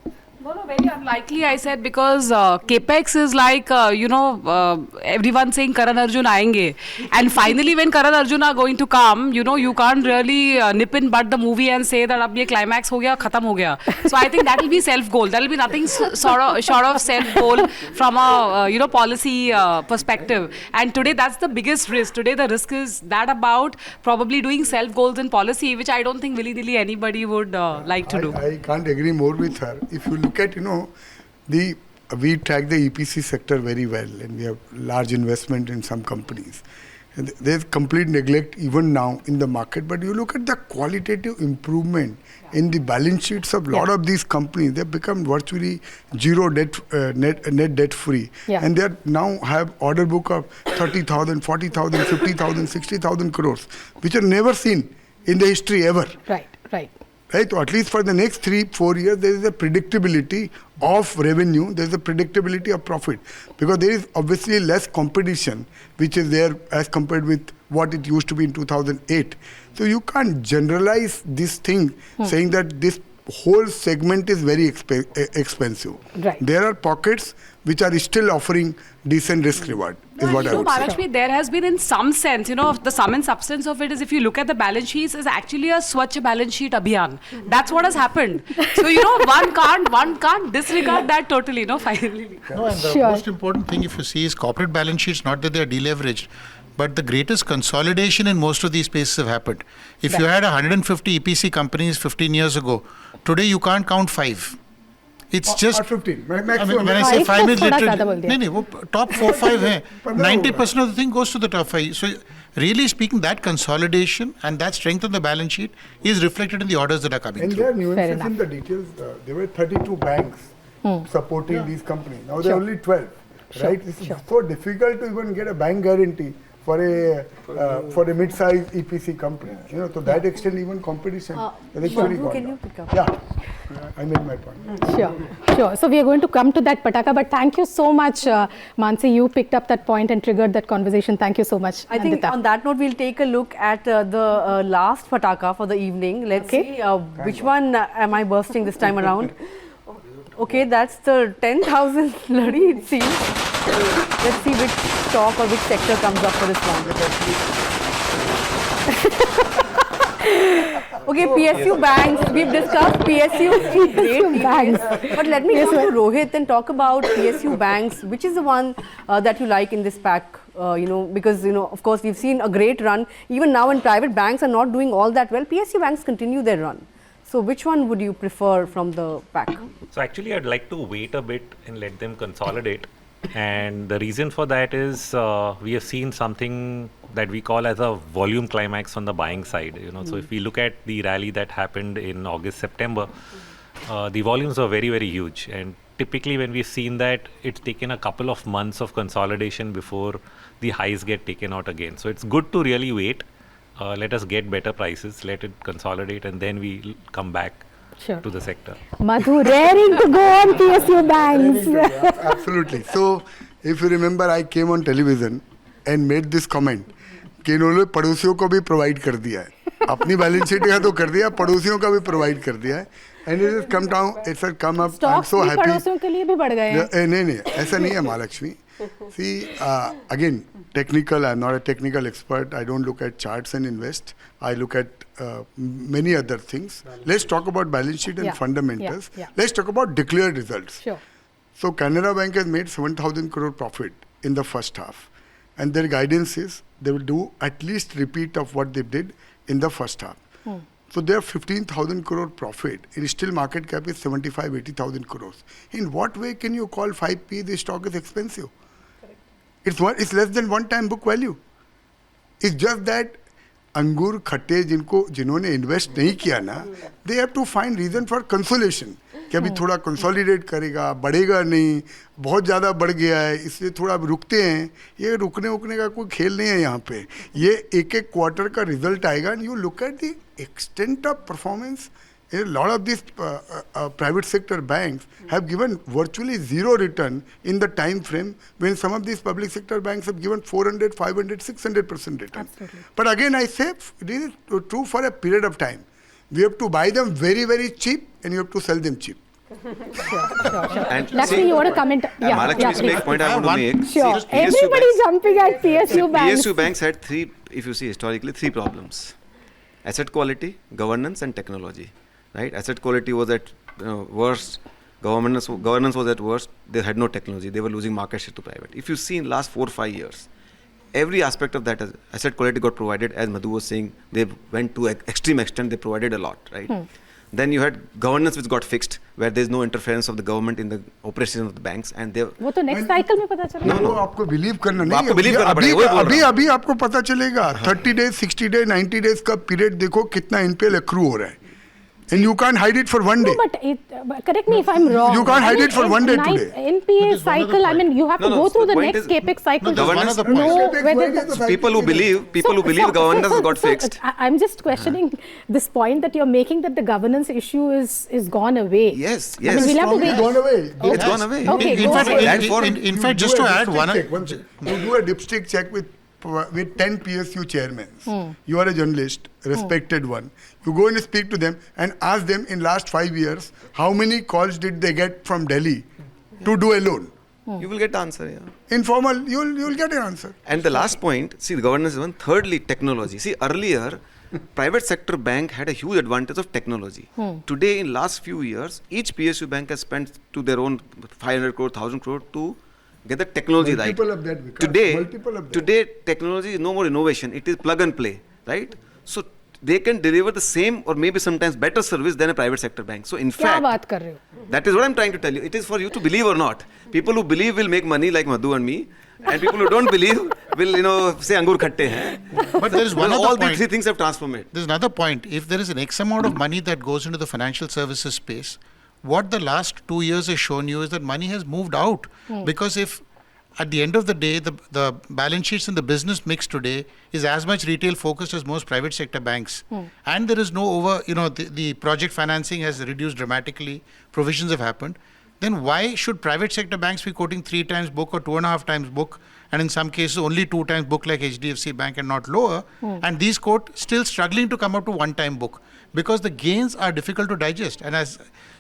No, very unlikely, I said, because capex is like, you know, everyone saying Karan Arjun aayenge. And finally, when Karan Arjun are going to come, you know, you can't really nip in but the movie and say that ab ye climax ho gaya, khatam ho gaya. So I think that will be self-goal. There will be nothing short of self-goal from a, you know, policy perspective. And today, that's the biggest risk. Today, the risk is that about probably doing self-goals in policy, which I don't think willy-nilly anybody would like to do. I can't agree more with her. If you look at, you know, we track the EPC sector very well, and we have large investment in some companies. And there's complete neglect even now in the market, but you look at the qualitative improvement in the balance sheets of a lot of these companies. They've become virtually zero debt, net debt free. Yeah. And they now have order book of 30,000, 40,000, 50,000, 60,000 crores, which are never seen in the history ever. Right. Right, so at least for the next 3-4 years, there is a predictability of revenue, there is a predictability of profit, because there is obviously less competition, which is there as compared with what it used to be in 2008. So you can't generalize this thing saying that this whole segment is very expensive. Right. There are pockets which are still offering decent risk reward, is what I would say. Lakshmi, there has been in some sense, you know, the sum and substance of it is, if you look at the balance sheets, is actually a Swachh balance sheet abhiyan. That's what has happened. So, you know, one can't disregard that totally, no, finally. No, and the most important thing, if you see, is corporate balance sheets, not that they are deleveraged, but the greatest consolidation in most of these spaces have happened. If you had 150 EPC companies 15 years ago, today you can't count 5. It's just 15. I mean, when I say 5 is literally top 4-5 hai. 90% of the thing goes to the top 5. So really speaking, that consolidation and that strength of the balance sheet is reflected in the orders that are coming and through. there are nuances in the details. There were 32 banks supporting these companies. Now there are only 12. Right? It's so difficult to even get a bank guarantee for a mid-sized EPC company. You know, to that extent, even competition has actually gone can down. you pick up? Yeah, I made my point. Sure. So we are going to come to that Pataka, but thank you so much, Mansi. You picked up that point and triggered that conversation. Thank you so much. I think on that note, we'll take a look at the last Pataka for the evening. Let's see which one am I bursting this time around. Okay, that's the 10,000 lari, it seems. Let's see which stock or which sector comes up for this one. Okay, PSU banks. We've discussed PSU banks. But let me come to Rohit and talk about PSU banks. Which is the one that you like in this pack? You know, because, you know, of course, we've seen a great run. Even now, when private banks are not doing all that well, PSU banks continue their run. So which one would you prefer from the pack? So actually, I'd like to wait a bit and let them consolidate. And the reason for that is we have seen something that we call as a volume climax on the buying side. You know, so if we look at the rally that happened in August, September, the volumes are very, very huge. And typically when we've seen that, it's taken a couple of months of consolidation before the highs get taken out again. So it's good to really wait. Let us get better prices, let it consolidate, and then we come back to the sector. Madhu, raring to go on PSU banks. Absolutely. So, if you remember, I came on television and made this comment कि इन्होंने पड़ोसियों को भी provide कर दिया है. अपनी balance sheet का तो कर दिया, पड़ोसियों का भी प्रोवाइड कर दिया है. And it has come down, it has come up. I'm so happy. पड़ोसियों के लिए भी बढ़ गए हैं. नहीं, ऐसा नहीं है Mahalakshmi. See, again, technical, I'm not a technical expert. I don't look at charts and invest. I look at many other things. Let's talk about balance sheet and fundamentals. Let's talk about declared results. Sure. So Canara Bank has made 7,000 crore profit in the first half. And their guidance is they will do at least repeat of what they did in the first half. So their 15,000 crore profit, and still market cap is 75-80,000 crores. In what way can you call 5p this stock is expensive? It's less than one time book value. It's just that अंगूर खट्टे जिन्होंने invest नहीं किया ना, they have to find reason for consolation कि अभी थोड़ा consolidate करेगा, बढ़ेगा नहीं, बहुत ज़्यादा बढ़ गया है, इसलिए थोड़ा रुकते हैं. ये रुकने का कोई खेल नहीं है यहाँ पे. ये एक क्वार्टर का रिजल्ट आएगा. And you look at the extent of performance. A lot of these private sector banks have given virtually zero return in the time frame when some of these public sector banks have given 400, 500, 600% return. Absolutely. But again, I say this is true for a period of time. We have to buy them very, very cheap and you have to sell them cheap. Sure. And Lakshmi, you want to comment? Malakshmi's please. big point I want to make. Sure. See, Everybody jumping at PSU banks. PSU banks had three, if you see historically, three problems: asset quality, governance, and technology. Right? Asset quality was at worst. Governance was at worst. They had no technology. They were losing market share to private. If you see in last 4 or 5 years, every aspect of that asset quality got provided. As Madhu was saying, they went to extreme extent. They provided a lot. Right? Then you had governance which got fixed, where there is no interference of the government in the operations of the banks, and they. वो तो next cycle में पता चलेगा. No, आपको believe करना नहीं. आपको believe करना पड़ेगा. अभी आपको पता चलेगा. 30 days, 60 days, 90 days का period देखो कितना NPL accrue हो रहा है. And you can't hide it for one day. No, but correct me if I'm wrong. You can't hide it for one day today. NPA cycle, I mean, you have to go through the next capex cycle. Governance, people who believe governance has got fixed. I'm just questioning this point that you're making, that the governance issue is gone away. Yes. I mean, we'll have to wait. It's gone away. It's gone away. Okay, In fact, just to add one you do a dipstick check with 10 PSU chairmen. You are a journalist, respected one. You go and speak to them and ask them in last 5 years, how many calls did they get from Delhi to do a loan? You will get the answer, yeah. Informal, you'll get an answer. And the last point, see, the governance is one. Thirdly, technology. See, earlier, private sector bank had a huge advantage of technology. Today, in last few years, each PSU bank has spent to their own 500 crore, 1,000 crore to get the technology Multiple right. of that, Vikas. Today, technology is no more innovation. It is plug and play, right? So they can deliver the same or maybe sometimes better service than a private sector bank. So in fact, that is what I'm trying to tell you. It is for you to believe or not. People who believe will make money like Madhu and me, and people who don't believe will, say angur khatte hain. But there is one other all point. these three things have transformed it. There's another point. If there is an X amount of money that goes into the financial services space, what the last 2 years has shown you is that money has moved out. Because if at the end of the day, the balance sheets in the business mix today is as much retail focused as most private sector banks. And there is no the project financing has reduced dramatically, provisions have happened. Then why should private sector banks be quoting 3 times book or 2.5 times book, and in some cases only 2 times book like HDFC Bank and not lower? And these quote still struggling to come up to 1 time book because the gains are difficult to digest. And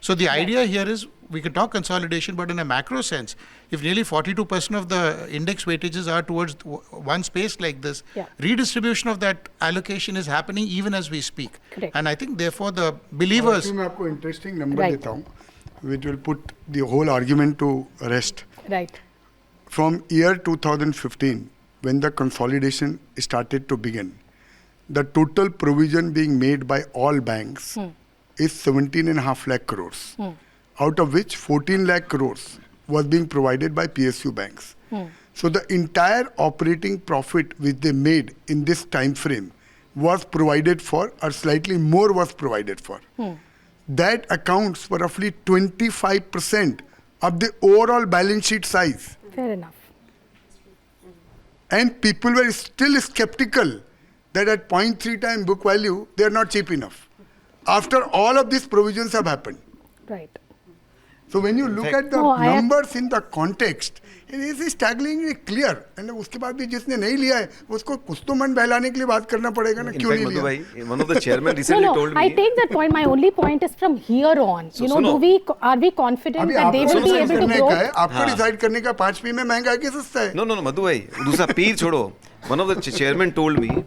so the idea here is we can talk consolidation, but in a macro sense, if nearly 42% of the index weightages are towards one space like this, redistribution of that allocation is happening even as we speak. Correct. And I think therefore the believers... मैं आपको interesting number देता हूँ, which will put the whole argument to rest. Right. From year 2015, when the consolidation started to begin, the total provision being made by all banks is 17.5 lakh crores, out of which 14 lakh crores was being provided by PSU banks. So the entire operating profit which they made in this time frame was provided for, or slightly more was provided for. That accounts for roughly 25% of the overall balance sheet size. Fair enough. And people were still skeptical that at 0.3 time book value, they are not cheap enough. After all of these provisions have happened. Right. So when you look at the numbers in the context, it is staggeringly clear. And उसके बाद भी जिसने नहीं लिया है, उसको कुछ तो मन बहलाने के लिए बात करना पड़ेगा ना, क्यों नहीं लिया? One of the chairmen recently told me. I take that point. My only point is from here on. Are we confident that they will be able to grow? आपको decide करने का 5p में महंगा है कि सस्ता है? No, Madhu bhai, दूसरा P छोड़ो. One of the chairmen told me,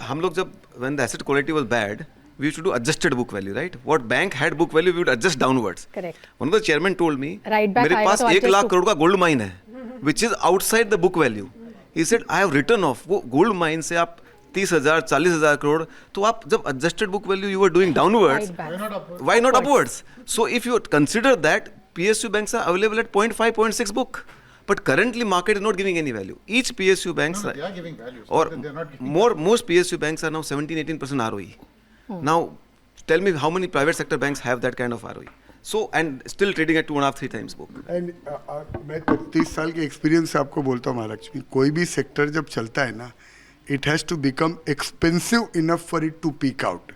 हम लोग जब when the asset quality was bad, we used to do adjusted book value, right? What bank had book value, we would adjust downwards. Correct. One of the chairman told me, Right back मेरे पास 1 लाख करोड़ का gold mine है. which is outside the book value. He said, I have written off. वो gold mine से आप 30,000, 40,000 crore, तो आप जब adjusted book value you were doing downwards, why not upwards? So if you consider that, PSU banks are available at 0.5, 0.6 book. But currently market is not giving any value. Each PSU banks, they are giving value. or most PSU banks are now 17-18% ROE. Now, tell me how many private sector banks have that kind of ROE? So, and still trading at 2.5-3 times book. And मैं 30 साल के experience से आपको बोलता हूँ महालक्ष्मी, कोई भी sector जब चलता है ना, it has to become expensive enough for it to peak out.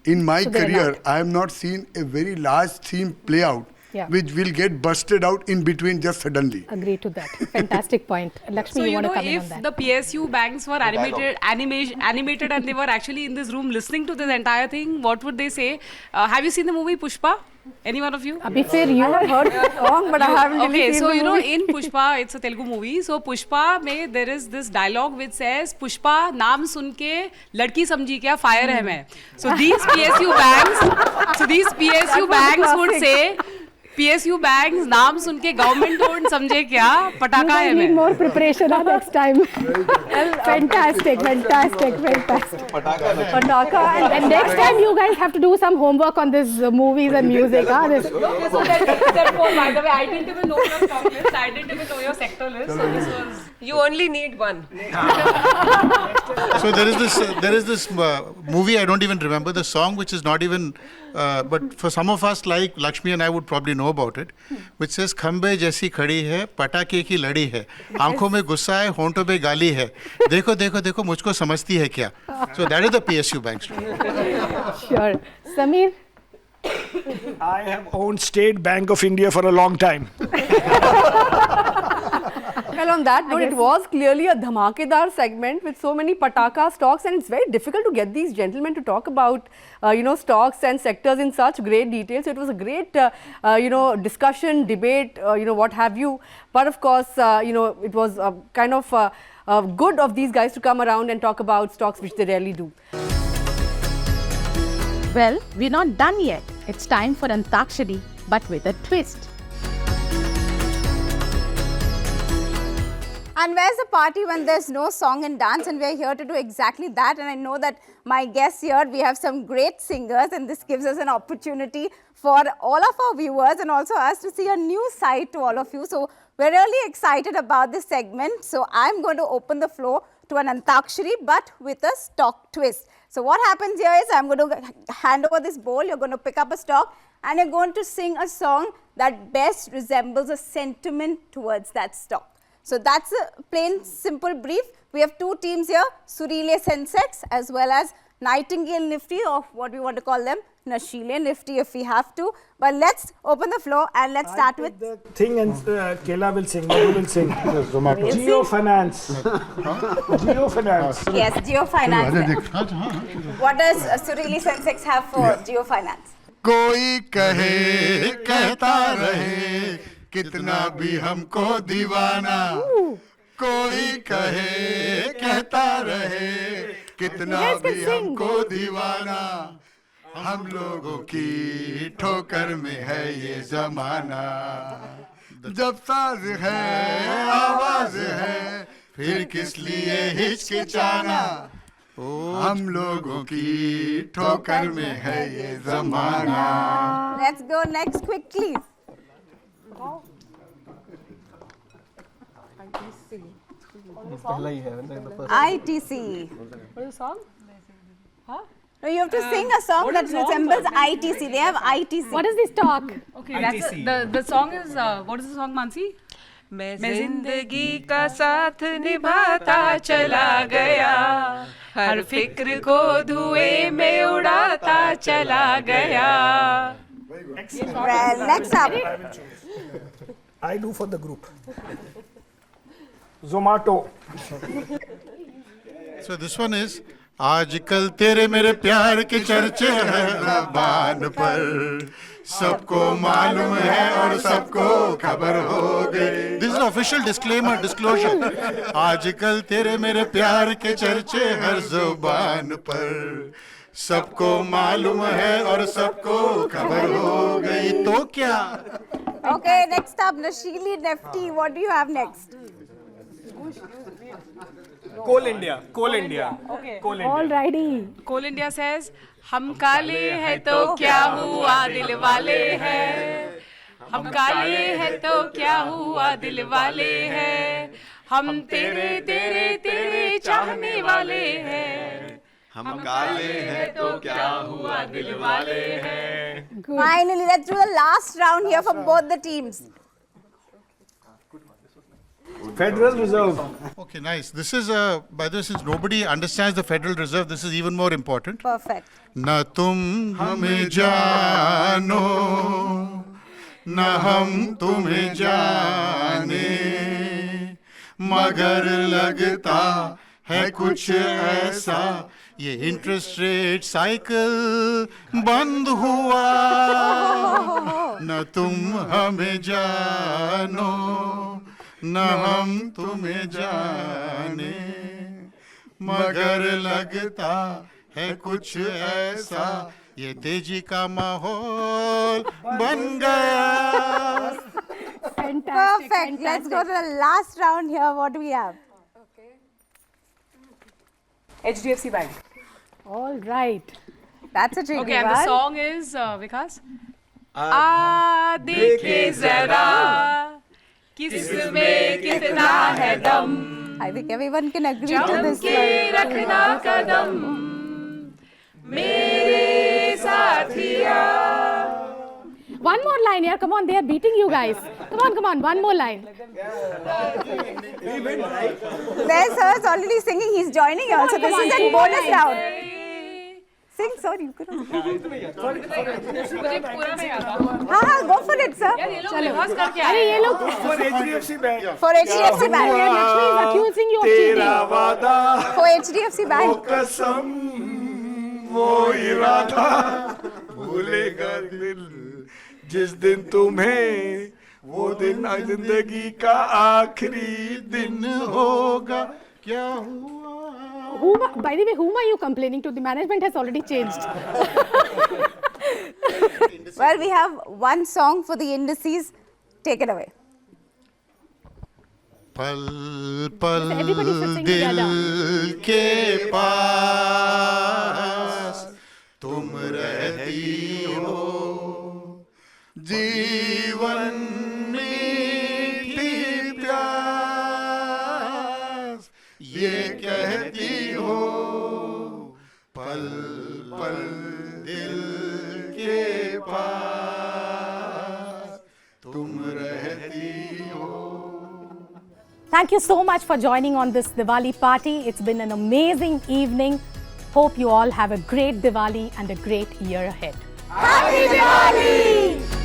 In my career, I have not seen a very large theme play out, which will get busted out in between just suddenly. Agree to that. Fantastic point. Lakshmi, So, you you want to know, come in on if that? the PSU banks were animated and they were actually in this room listening to this entire thing, what would they say? Have you seen the movie Pushpa? Any one of you? I have heard the song, but I haven't really Okay, seen so the you know, movie. in Pushpa, it's a Telugu movie. So Pushpa, में there is this dialogue which says, "Pushpa, नाम सुन के लड़की समझी क्या? Fire है मैं." So these PSU banks would say, PSU banks नाम सुन के government don't समझे क्या? पटाखा है need मैं. more preparation next time. Fantastic. Pataka And next time you guys have to do some homework on these movies and music. So therefore, by the way, I didn't even know your stock list. I didn't even know your sector list. So this was. You only need one. So there is this movie, I don't even remember the song, which is not even, but for some of us like Lakshmi and I would probably know about it, which says खंबे जैसी खड़ी है, पटाखे की लड़ी है, आंखों में गुस्सा है, होंठों पे गाली है, देखो देखो देखो मुझको समझती है क्या. So that is the PSU bank story. Sure. Samir? I have owned State Bank of India for a long time. Well, on that note, it was clearly a dhamakedar segment with so many Pataka stocks, and it's very difficult to get these gentlemen to talk about, stocks and sectors in such great detail. So it was a great, discussion, debate, what have you. But of course, it was kind of good of these guys to come around and talk about stocks, which they rarely do. Well, we're not done yet. It's time for Antakshari, but with a twist. And where's the party when there's no song and dance? And we're here to do exactly that. And I know that my guests here, we have some great singers, and this gives us an opportunity for all of our viewers and also us to see a new side to all of you. So we're really excited about this segment. So I'm going to open the floor to an Antakshari, but with a stock twist. So what happens here is I'm going to hand over this bowl, you're going to pick up a stock, and you're going to sing a song that best resembles a sentiment towards that stock. So that's a plain, simple brief. We have two teams here, Surile Sensex as well as Nightingale Nifty, or what we want to call them, Nashile Nifty if we have to. But let's open the floor and let's start with... The thing, and Kela will sing, Madhu will sing. Geo Finance. Geo Finance. Yes, Geo Finance. What does Surile Sensex have for Geo Finance? कोई कहे कहता रहे कितना भी हमको दीवाना, कोई कहे कहता रहे कितना भी हमको दीवाना, हम लोगों की ठोकर में है ये जमाना, जब साज है आवाज है फिर किस लिए हिचकिचाना, हम लोगों की ठोकर में है ये जमाना. Let's go next quickly. ITC. What is the song? Huh? No, you have to sing a song that resembles ITC. They have ITC. What is this talk? Okay, that's the song is, what is the song, Mansi? मैं जिंदगी का साथ निभाता चला गया, हर फिक्र को धुएं में उड़ाता चला गया. Well, next up. I do for the group. Zomato. So this one is आजकल तेरे मेरे प्यार के चर्चे हैं ज़बान पर, सबको मालूम है और सबको खबर हो गई. This is an official disclaimer, disclosure. आजकल तेरे मेरे प्यार के चर्चे हर ज़बान पर, सबको मालूम है और सबको खबर हो गई. तो क्या? Okay, next up, Nashili Nefty. What do you have next? Coal India. Coal India. Okay. Coal India. Alrighty. Coal India says, हम काले हैं तो क्या हुआ दिल वाले हैं. हम काले हैं तो क्या हुआ दिल वाले हैं. हम तेरे तेरे तेरे चाहने वाले हैं. हम काले हैं तो क्या हुआ दिल वाले हैं. Finally, let's do the last round here for both the teams. Federal Reserve. Okay, nice. This is, by the way, since nobody understands the Federal Reserve, this is even more important. Perfect. न तुम हमें जानो न हम तुम्हें जाने मगर लगता है कुछ ऐसा ये इंटरेस्ट रेट साइकिल बंद हुआ न तुम हमें जानो न हम तुम्हें जाने मगर लगता है कुछ ऐसा ये तेजी का माहौल बन गया. Perfect. Let's go to the last round here. What do we have? HDFC Bank. All right. That's a tricky Okay, and the one. song is Vikas. देखे जरा किसमें कितना है दम. I think everyone can agree to this. के रखना कदम मेरे साथिया. One more line, yeah. Come on, they are beating you guys. Come on. One more line. There's Sir's already singing. He's joining also. This is a bonus round. Sing, sorry. You could हाँ, go for it, sir. अरे ये लोग For HDFC Bank. For HDFC Bank. Lakshmi is accusing you of cheating. For HDFC Bank. कसम वो इरादा भूलेगा दिल जिस दिन तुम्हें वो दिन जिंदगी का आखिरी दिन होगा. क्या हुआ By the way, whom are you complaining to? The management has already changed. Well, we have one song for the indices. Take it away. पल पल everybody sing दिल together. के पास तुम रहती हो जीवन मीठी प्यास ये कहती हो पल पल दिल के पास तुम रहती हो. Thank you so much for joining on this Diwali party. It's been an amazing evening. Hope you all have a great Diwali and a great year ahead. Happy Diwali!